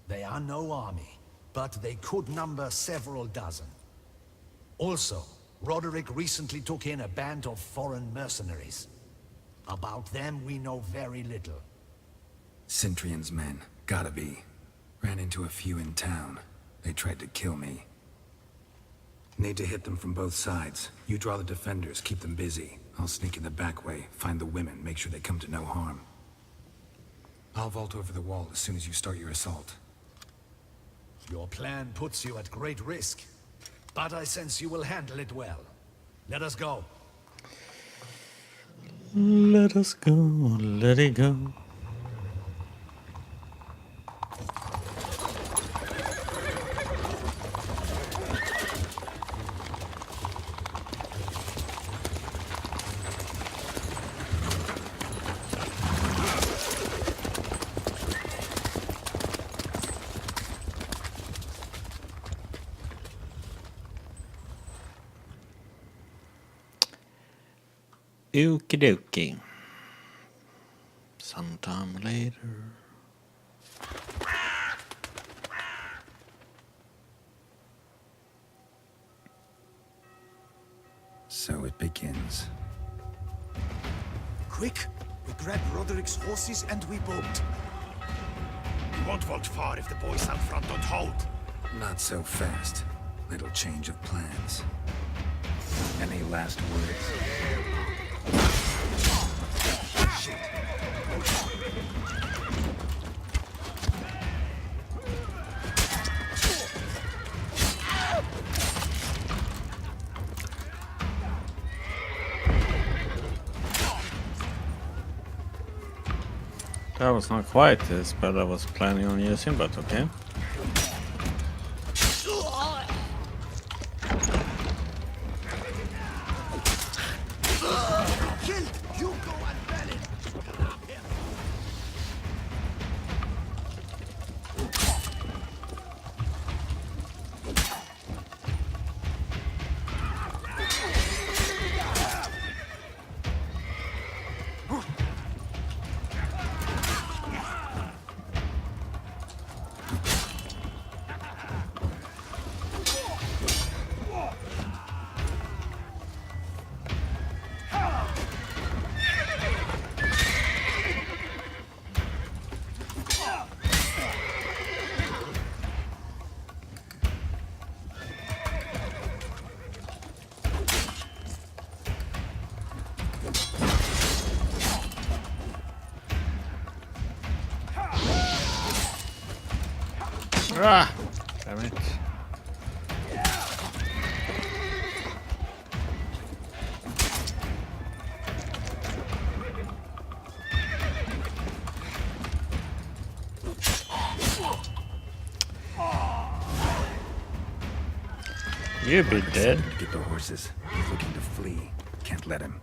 They are no army, but they could number several dozen. Also, Roderick recently took in a band of foreign mercenaries. About them we know very little. Cintrian's men. Gotta be. Ran into a few in town. They tried to kill me. Need to hit them from both sides. You draw the defenders, keep them busy. I'll sneak in the back way, find the women, make sure they come to no harm. I'll vault over the wall as soon as you start your assault. Your plan puts you at great risk, but I sense you will handle it well. Let us go. Let us go, let it go. Okie dokie. Sometime later. So it begins. Quick! We grab Roderick's horses and we bolt. We won't vault far if the boys out front don't hold. Not so fast. Little change of plans. Any last words? That was not quite the spell I was planning on using, but okay. Ah, damn it. You be dead. Get the horses. He's looking to flee. Can't let him.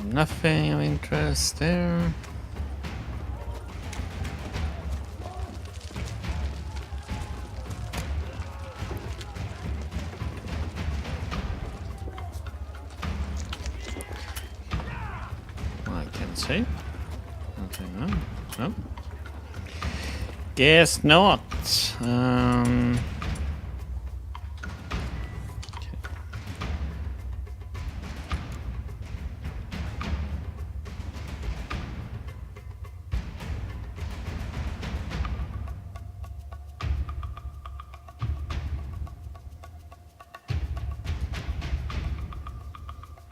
Nothing of interest there. I can see. Nothing, no. No. Guess not.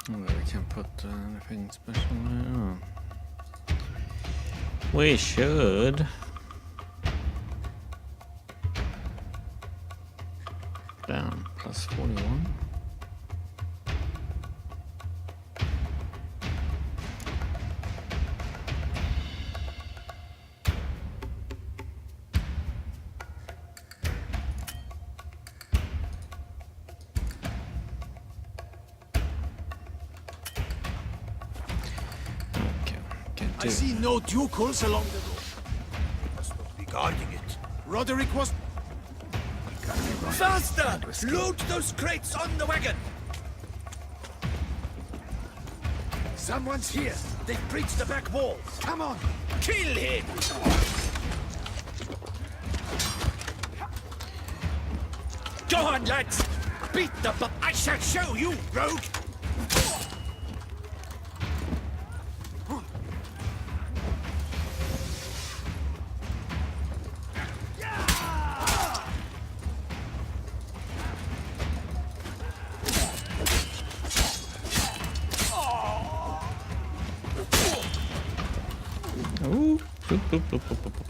We can put anything special there. We should. Down plus 41. I see no ducals along the road. Must not be guarding it. Roderick was... Faster! Load those crates on the wagon! Someone's here. They've breached the back wall. Come on. Kill him! Go on, lads! Beat the I shall show you, rogue! Boop, boop, boop, boop, boop.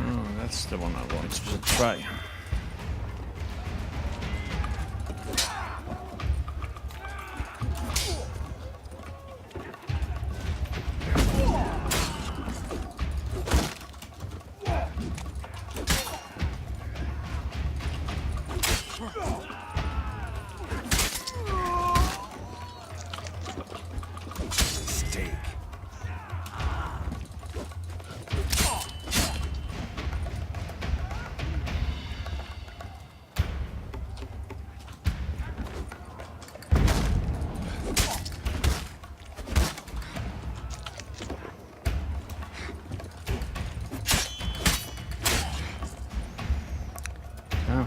Oh, that's the one I wanted to try.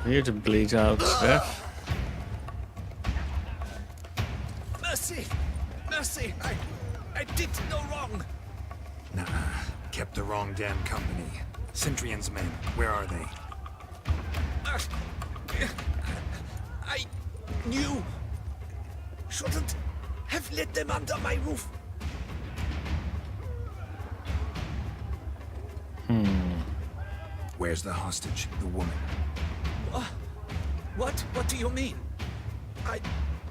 Here to bleed out death. Mercy! Mercy! I did no wrong! Nah, kept the wrong damn company. Centrion's men, where are they? I knew. Shouldn't have let them under my roof. Where's the hostage, the woman? What do you mean? I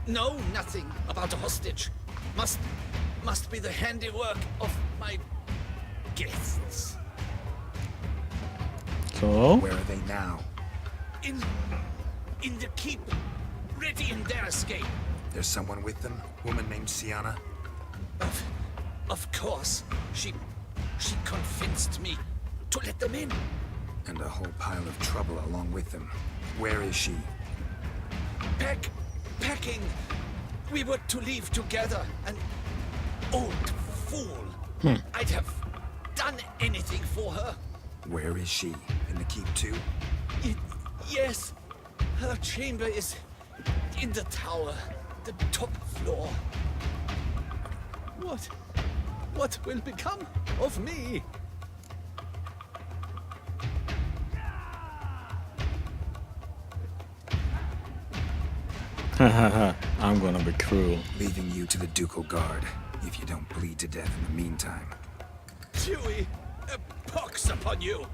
know nothing about a hostage. Must be the handiwork of my guests. So? Where are they now? In the keep, ready in their escape. There's someone with them? Woman named Sienna? Of course. She convinced me to let them in. And a whole pile of trouble along with them. Where is she? Packing. We were to leave together. An old fool. I'd have done anything for her. Where is she? In the keep too? Yes. Her chamber is in the tower. The top floor. What will become of me? I'm gonna be cruel. Leaving you to the Ducal Guard, if you don't bleed to death in the meantime. Chewie, a pox upon you!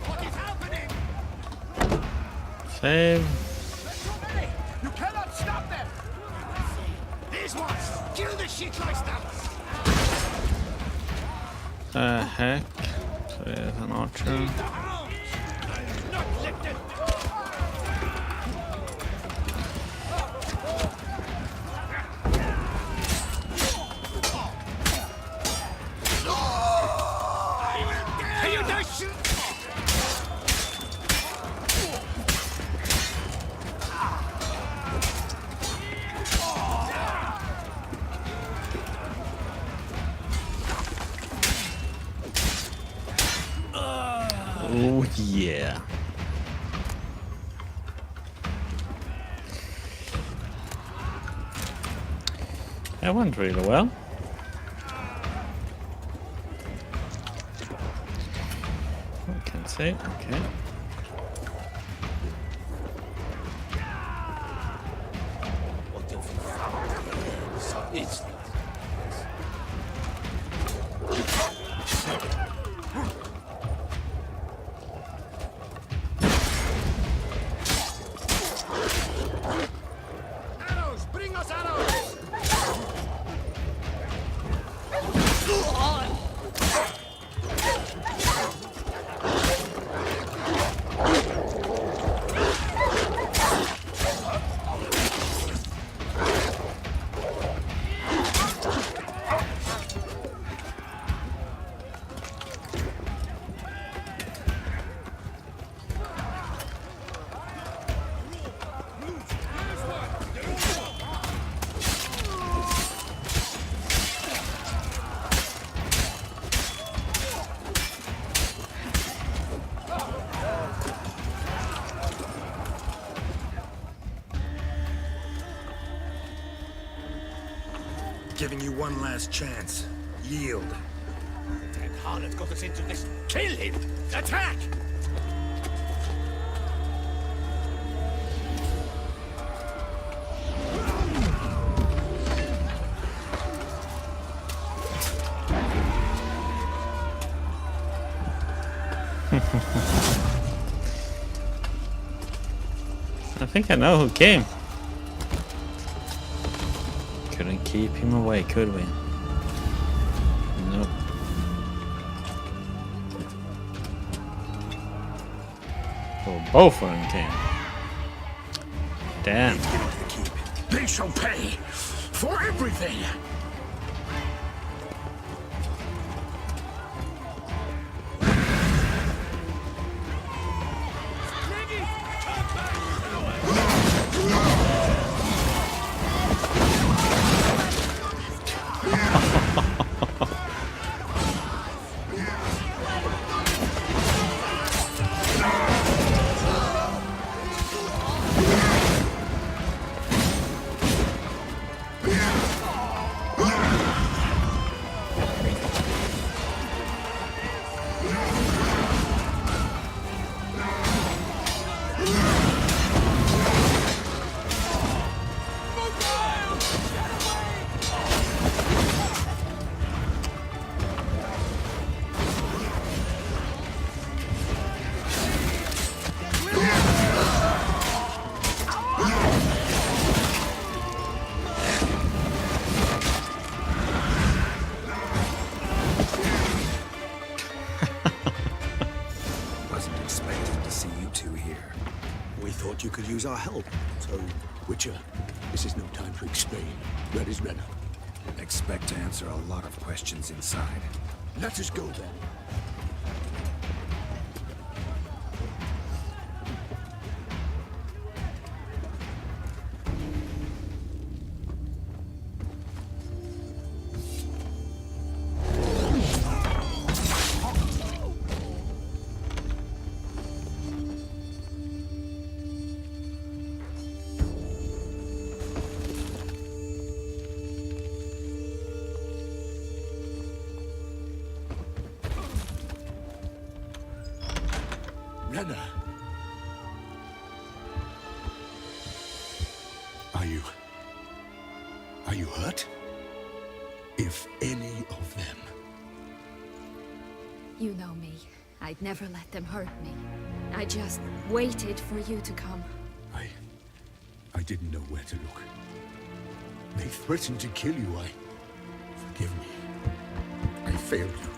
What is happening? Save. There's too many! You cannot stop them! These ones! Kill the shitleister! The heck? So there's an archer. Not let them... Oh yeah. That went really well. I can't say. Okay. It's... Arrows! Bring us arrows! Giving you one last chance. Yield. That harlot got us into this. Kill him! Attack! I think I know who came. Couldn't keep him away, could we? Nope. Oh, both of them came. Damn. They shall pay for everything. You could use our help, so... Witcher, this is no time to explain. Where is Renna? Expect to answer a lot of questions inside. Let us go then. Renna! Are you hurt? If any of them. You know me. I'd never let them hurt me. I just waited for you to come. I didn't know where to look. They threatened to kill you. Forgive me. I failed you.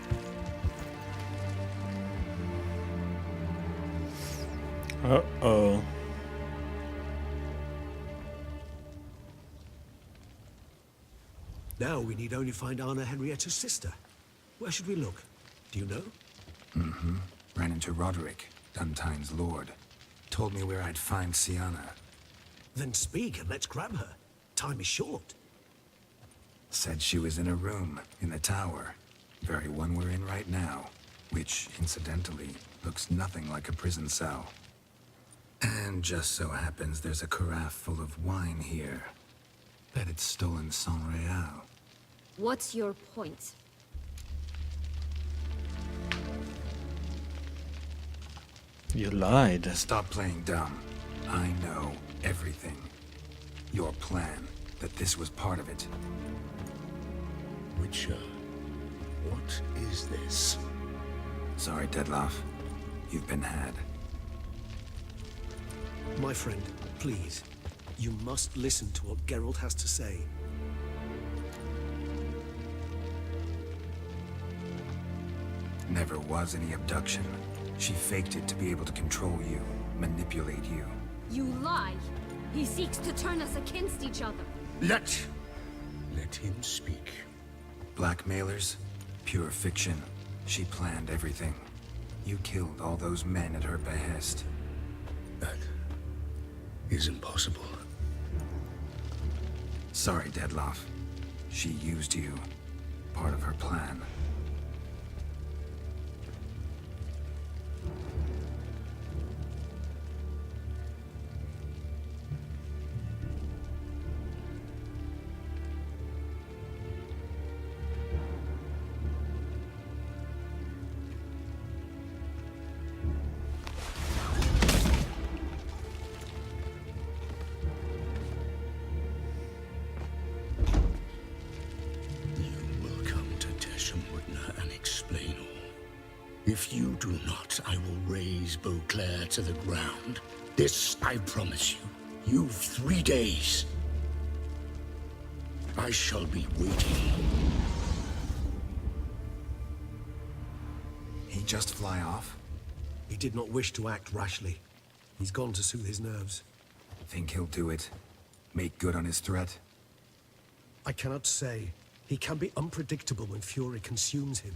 Uh-oh. Now we need only find Anna Henrietta's sister. Where should we look? Do you know? Mm-hmm. Ran into Roderick, Duntine's lord. Told me where I'd find Sienna. Then speak and let's grab her. Time is short. Said she was in a room in the tower. Very one we're in right now. Which, incidentally, looks nothing like a prison cell. And just so happens there's a carafe full of wine here. Bet it's stolen San Real. What's your point? You lied. Stop playing dumb. I know everything. Your plan, that this was part of it. Witcher, what is this? Sorry, Dettlaff. You've been had. My friend, please. You must listen to what Geralt has to say. Never was any abduction. She faked it to be able to control you, manipulate you. You lie! He seeks to turn us against each other. Let him speak. Blackmailers? Pure fiction. She planned everything. You killed all those men at her behest. That is impossible. Sorry, Dettlaff. She used you. Part of her plan. If you do not, I will raze Beauclair to the ground. This I promise you. You've 3 days. I shall be waiting. He just fly off? He did not wish to act rashly. He's gone to soothe his nerves. Think he'll do it? Make good on his threat? I cannot say. He can be unpredictable when fury consumes him.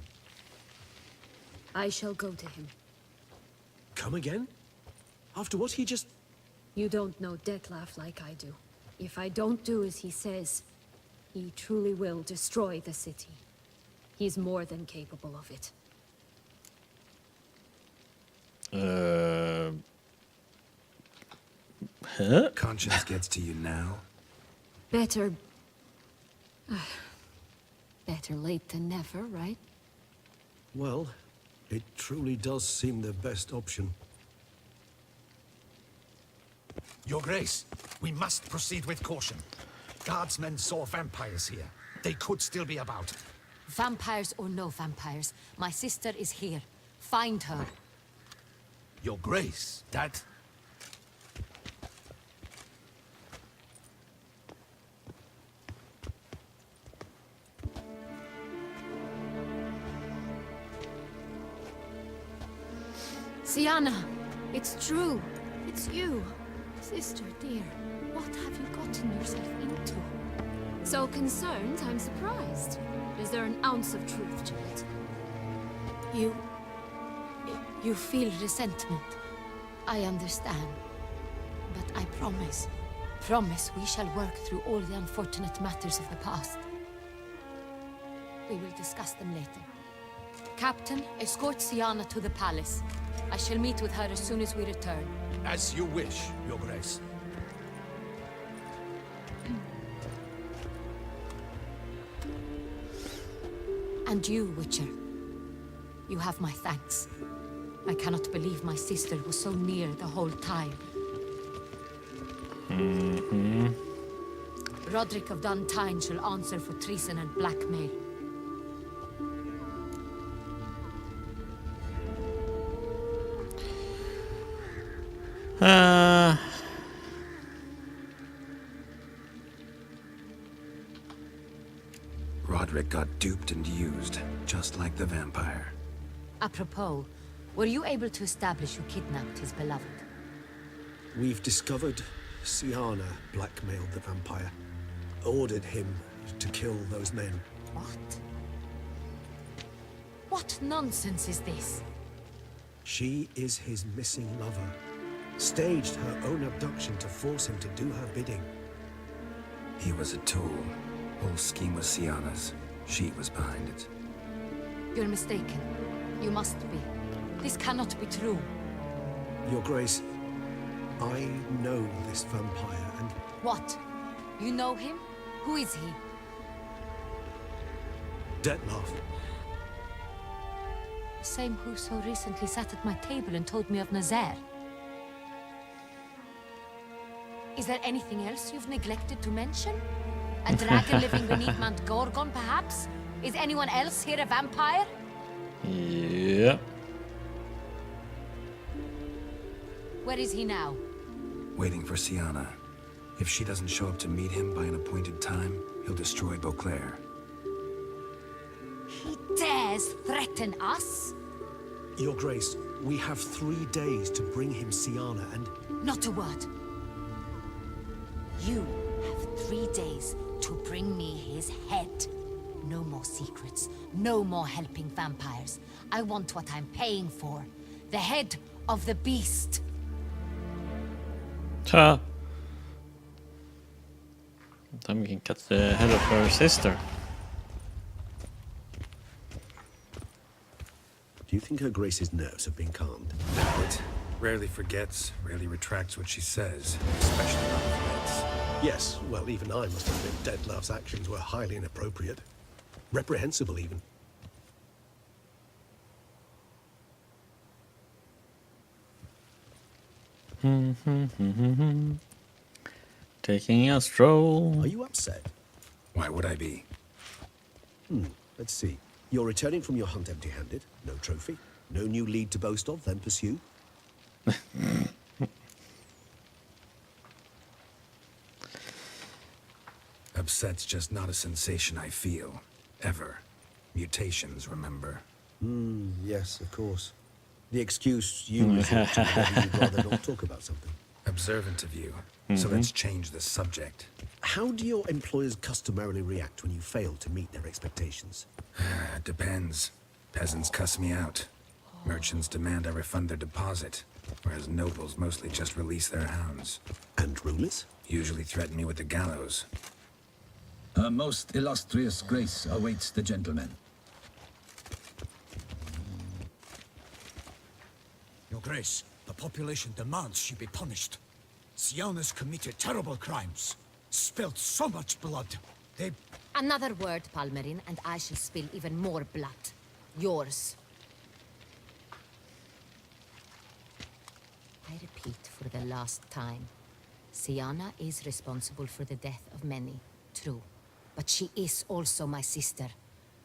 I shall go to him. Come again? After what he just... You don't know Dettlaff like I do. If I don't do as he says, he truly will destroy the city. He's more than capable of it. Huh? Conscience gets to you now? Better... better late than never, right? Well, it truly does seem the best option. Your Grace, we must proceed with caution. Guardsmen saw vampires here. They could still be about. Vampires or no vampires, my sister is here. Find her. Your Grace, that... Siana, it's true. It's you. Sister, dear, what have you gotten yourself into? So concerned, I'm surprised. Is there an ounce of truth to it? You feel resentment. I understand. But I promise we shall work through all the unfortunate matters of the past. We will discuss them later. Captain, escort Siana to the palace. I shall meet with her as soon as we return. As you wish, Your Grace. And you, Witcher. You have my thanks. I cannot believe my sister was so near the whole time. Roderick of Dun Tine shall answer for treason and blackmail. Roderick got duped and used, just like the vampire. Apropos, were you able to establish who kidnapped his beloved? We've discovered Siana blackmailed the vampire. Ordered him to kill those men. What? What nonsense is this? She is his missing lover. Staged her own abduction to force him to do her bidding. He was a tool. Whole scheme was Siana's. She was behind it. You're mistaken. You must be. This cannot be true. Your Grace, I know this vampire and... What? You know him? Who is he? Dettlaff. The same who so recently sat at my table and told me of Nazaire. Is there anything else you've neglected to mention? A dragon living beneath Mount Gorgon, perhaps? Is anyone else here a vampire? Yeah. Where is he now? Waiting for Siana. If she doesn't show up to meet him by an appointed time, he'll destroy Beauclair. He dares threaten us? Your Grace, we have 3 days to bring him Siana and... Not a word. You have 3 days to bring me his head. No more secrets. No more helping vampires. I want what I'm paying for. The head of the beast. Ta. Then we can cut the head of her sister. Do you think Her Grace's nerves have been calmed? But rarely forgets, rarely retracts what she says, especially on threats. Yes, well, even I must admit Dettlaff's actions were highly inappropriate. Reprehensible, even. Taking a stroll. Are you upset? Why would I be? Let's see. You're returning from your hunt empty-handed. No trophy. No new lead to boast of, then pursue? Upset's just not a sensation I feel. Ever. Mutations, remember? Yes, of course. The excuse you resort to whenever you'd rather not talk about something. Observant of you. So let's change the subject. How do your employers customarily react when you fail to meet their expectations? Depends. Peasants cuss me out. Merchants demand I refund their deposit, whereas nobles mostly just release their hounds. And rulers? Usually threaten me with the gallows. Her most illustrious grace awaits the gentleman. Your Grace, the population demands she be punished. Syanna's committed terrible crimes. Spilt so much blood. They... Another word, Palmerin, and I shall spill even more blood. Yours. I repeat for the last time. Syanna is responsible for the death of many, true. But she is also my sister.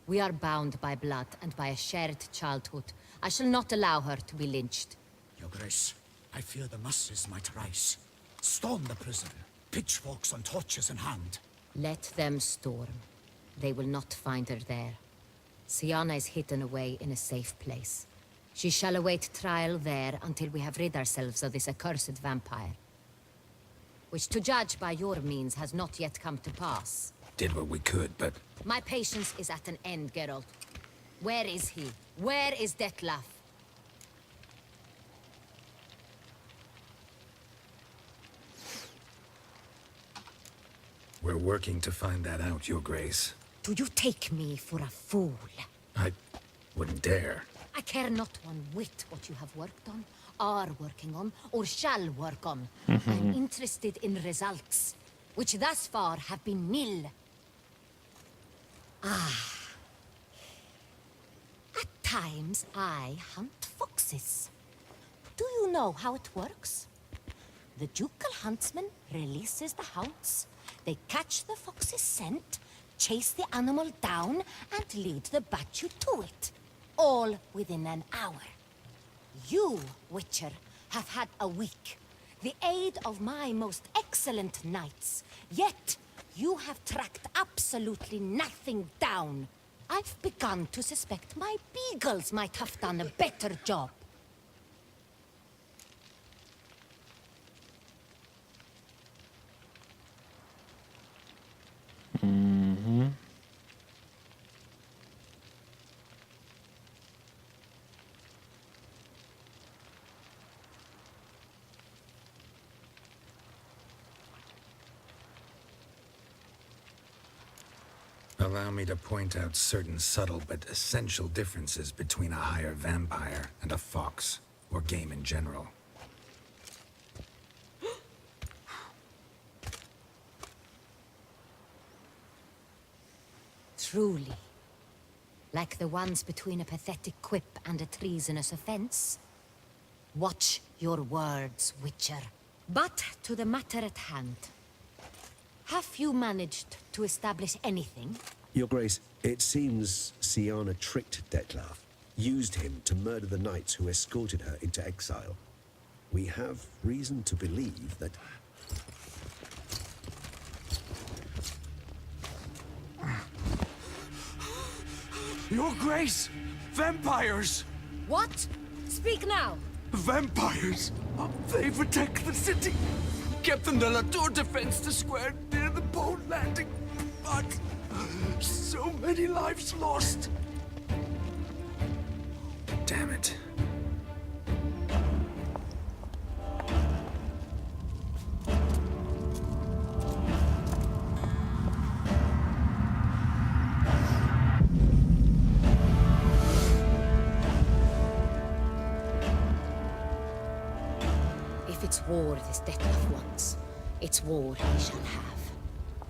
We are bound by blood and by a shared childhood. I shall not allow her to be lynched. Your Grace, I fear the masses might rise. Storm the prison, pitchforks and torches in hand. Let them storm. They will not find her there. Syanna is hidden away in a safe place. She shall await trial there until we have rid ourselves of this accursed vampire. Which, to judge by your means, has not yet come to pass. Did what we could, but... My patience is at an end, Geralt. Where is he? Where is Detlef? We're working to find that out, Your Grace. Do you take me for a fool? I wouldn't dare. I care not one whit what you have worked on, are working on, or shall work on. I'm interested in results, which thus far have been nil. At times, I hunt foxes. Do you know how it works? The ducal huntsman releases the hounds. They catch the fox's scent, chase the animal down, and lead the Bachu to it. All within an hour. You, Witcher, have had a week. The aid of my most excellent knights. Yet, you have tracked absolutely nothing down. I've begun to suspect my beagles might have done a better job. Allow me to point out certain subtle but essential differences between a higher vampire and a fox, or game in general. Truly. Like the ones between a pathetic quip and a treasonous offense. Watch your words, Witcher. But to the matter at hand. Have you managed to establish anything? Your Grace, it seems Syanna tricked Detlef, used him to murder the knights who escorted her into exile. We have reason to believe that... Your Grace! Vampires! What? Speak now! Vampires! They protect the city! Captain de la Tour defends the square near the boat landing, but so many lives lost. Damn it. If it's war this Detlef wants, it's war he shall have.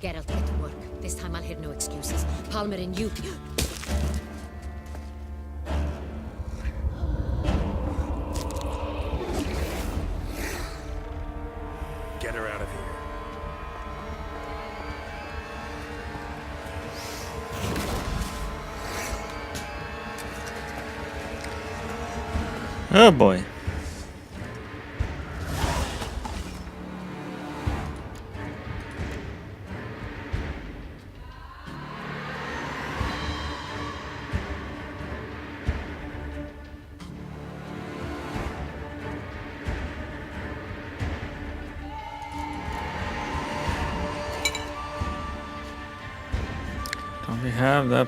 Geralt, get to work. This time I'll hear no excuses. Palmerin, you... Get her out of here. Oh boy. Don't we have that?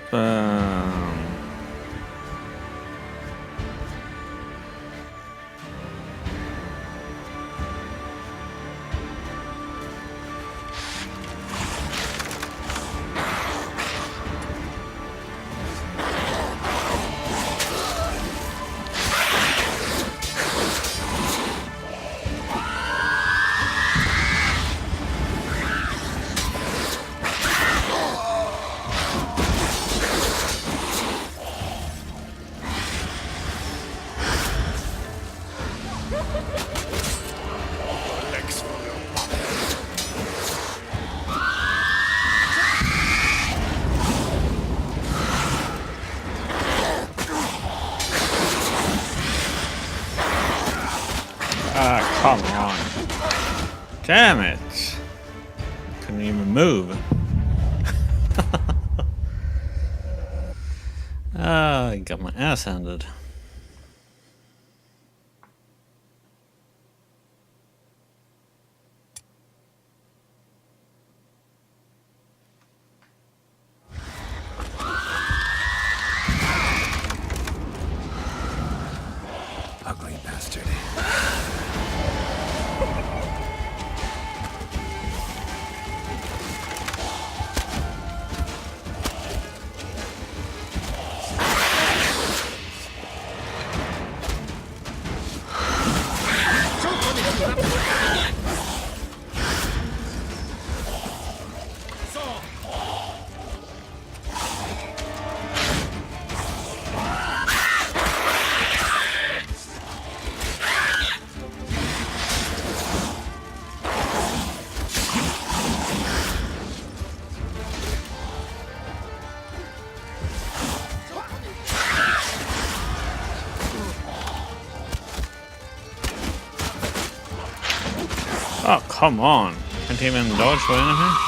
Come on. Damn it. Couldn't even move. I got my ass handed. Ugly bastard. Oh, come on. Can't even dodge or anything.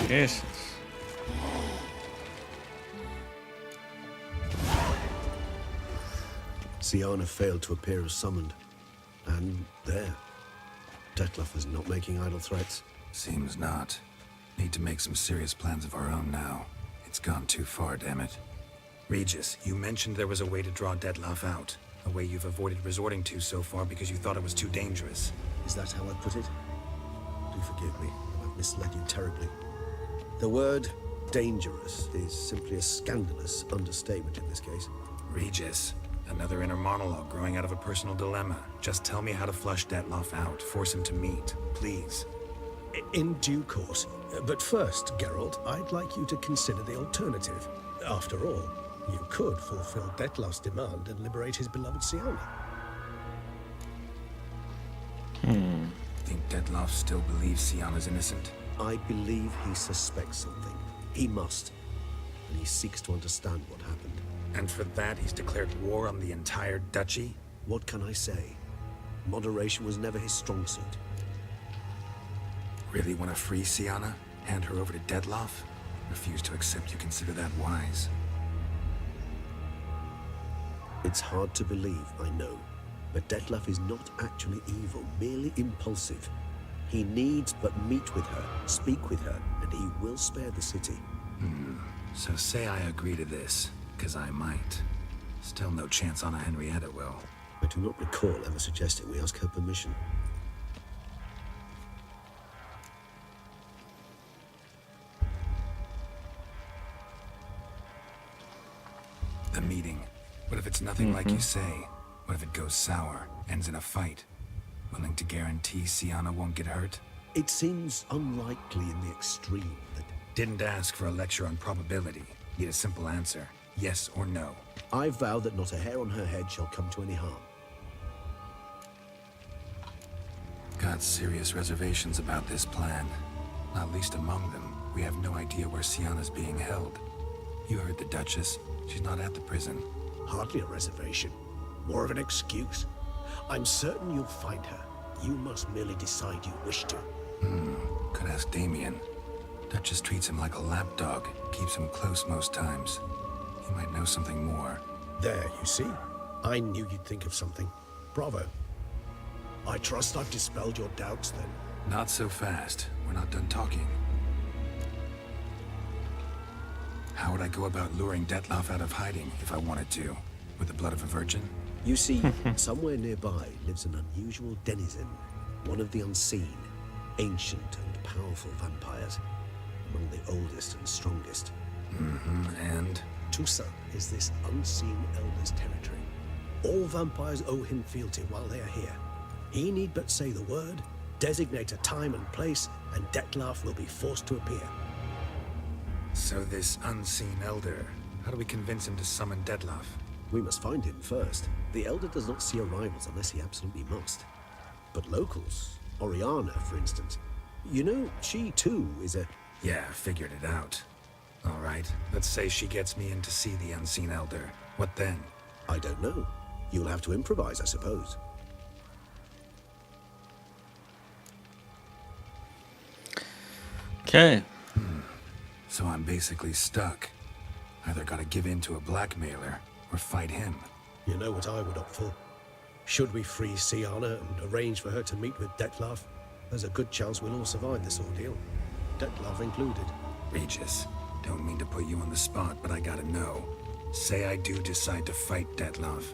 Jesus. Syanna failed to appear as summoned. And there. Dettlaff is not making idle threats. Seems not. Need to make some serious plans of our own now. It's gone too far, damn it. Regis, you mentioned there was a way to draw Dettlaff out. A way you've avoided resorting to so far because you thought it was too dangerous. Is that how I put it? Do forgive me. I've misled you terribly. The word dangerous is simply a scandalous understatement in this case. Regis, another inner monologue growing out of a personal dilemma. Just tell me how to flush Dettlaff out. Force him to meet, please. In due course. But first, Geralt, I'd like you to consider the alternative. After all, you could fulfill Dettlaff's demand and liberate his beloved Syanna. Think Dettlaff still believes Syanna's innocent? I believe he suspects something. He must. And he seeks to understand what happened. And for that, he's declared war on the entire duchy? What can I say? Moderation was never his strong suit. Really want to free Syanna? Hand her over to Dettlaff? Refuse to accept you consider that wise. It's hard to believe, I know. But Dettlaff is not actually evil, merely impulsive. He needs but meet with her, speak with her, and he will spare the city. So say I agree to this, because I might. Still no chance Anna Henrietta will. I do not recall ever suggesting we ask her permission. The meeting. What if it's nothing like you say? What if it goes sour, ends in a fight? Willing to guarantee Sienna won't get hurt? It seems unlikely in the extreme that... Didn't ask for a lecture on probability. Need a simple answer. Yes or no. I vow that not a hair on her head shall come to any harm. Got serious reservations about this plan. Not least among them, we have no idea where Sienna's being held. You heard the Duchess. She's not at the prison. Hardly a reservation. More of an excuse. I'm certain you'll find her. You must merely decide you wish to. Could ask Damien. Duchess treats him like a lapdog. Keeps him close most times. He might know something more. There, you see? I knew you'd think of something. Bravo. I trust I've dispelled your doubts, then. Not so fast. We're not done talking. How would I go about luring Detloff out of hiding if I wanted to? With the blood of a virgin? You see, somewhere nearby lives an unusual denizen, one of the unseen, ancient and powerful vampires, among the oldest and strongest. And? Toussaint is this unseen elder's territory. All vampires owe him fealty while they are here. He need but say the word, designate a time and place, and Detloff will be forced to appear. So this unseen elder, how do we convince him to summon Detloff? We must find him first. The Elder does not see arrivals unless he absolutely must. But locals, Oriana, for instance, you know, she too is a... Yeah, figured it out. All right, let's say she gets me in to see the unseen elder. What then? I don't know. You'll have to improvise, I suppose. Okay. So I'm basically stuck. Either gotta give in to a blackmailer, or fight him. You know what I would opt for? Should we free Sienna and arrange for her to meet with Detloff, there's a good chance we'll all survive this ordeal. Detloff included. Regis, don't mean to put you on the spot, but I gotta know. Say I do decide to fight Detloff.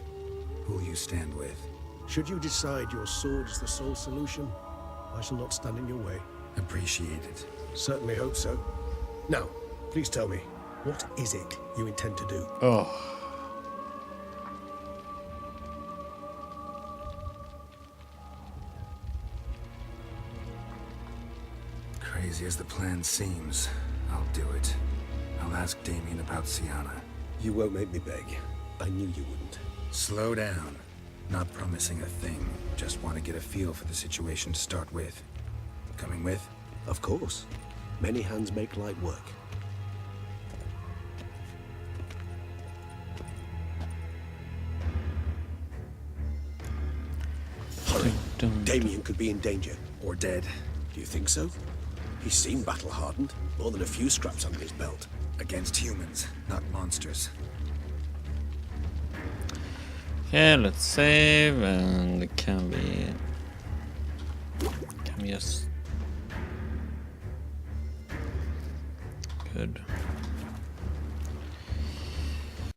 Who'll you stand with? Should you decide your sword is the sole solution, I shall not stand in your way. Appreciate it. Certainly hope so. Now, please tell me, what is it you intend to do? Oh. Crazy as the plan seems, I'll do it. I'll ask Damien about Sienna. You won't make me beg. I knew you wouldn't. Slow down. Not promising a thing. Just want to get a feel for the situation to start with. Coming with? Of course. Many hands make light work. Hurry. Damien could be in danger. Or dead. Do you think so? He seemed battle-hardened. More than a few scraps under his belt. Against humans, not monsters. Okay, let's save, and it can we just... Good.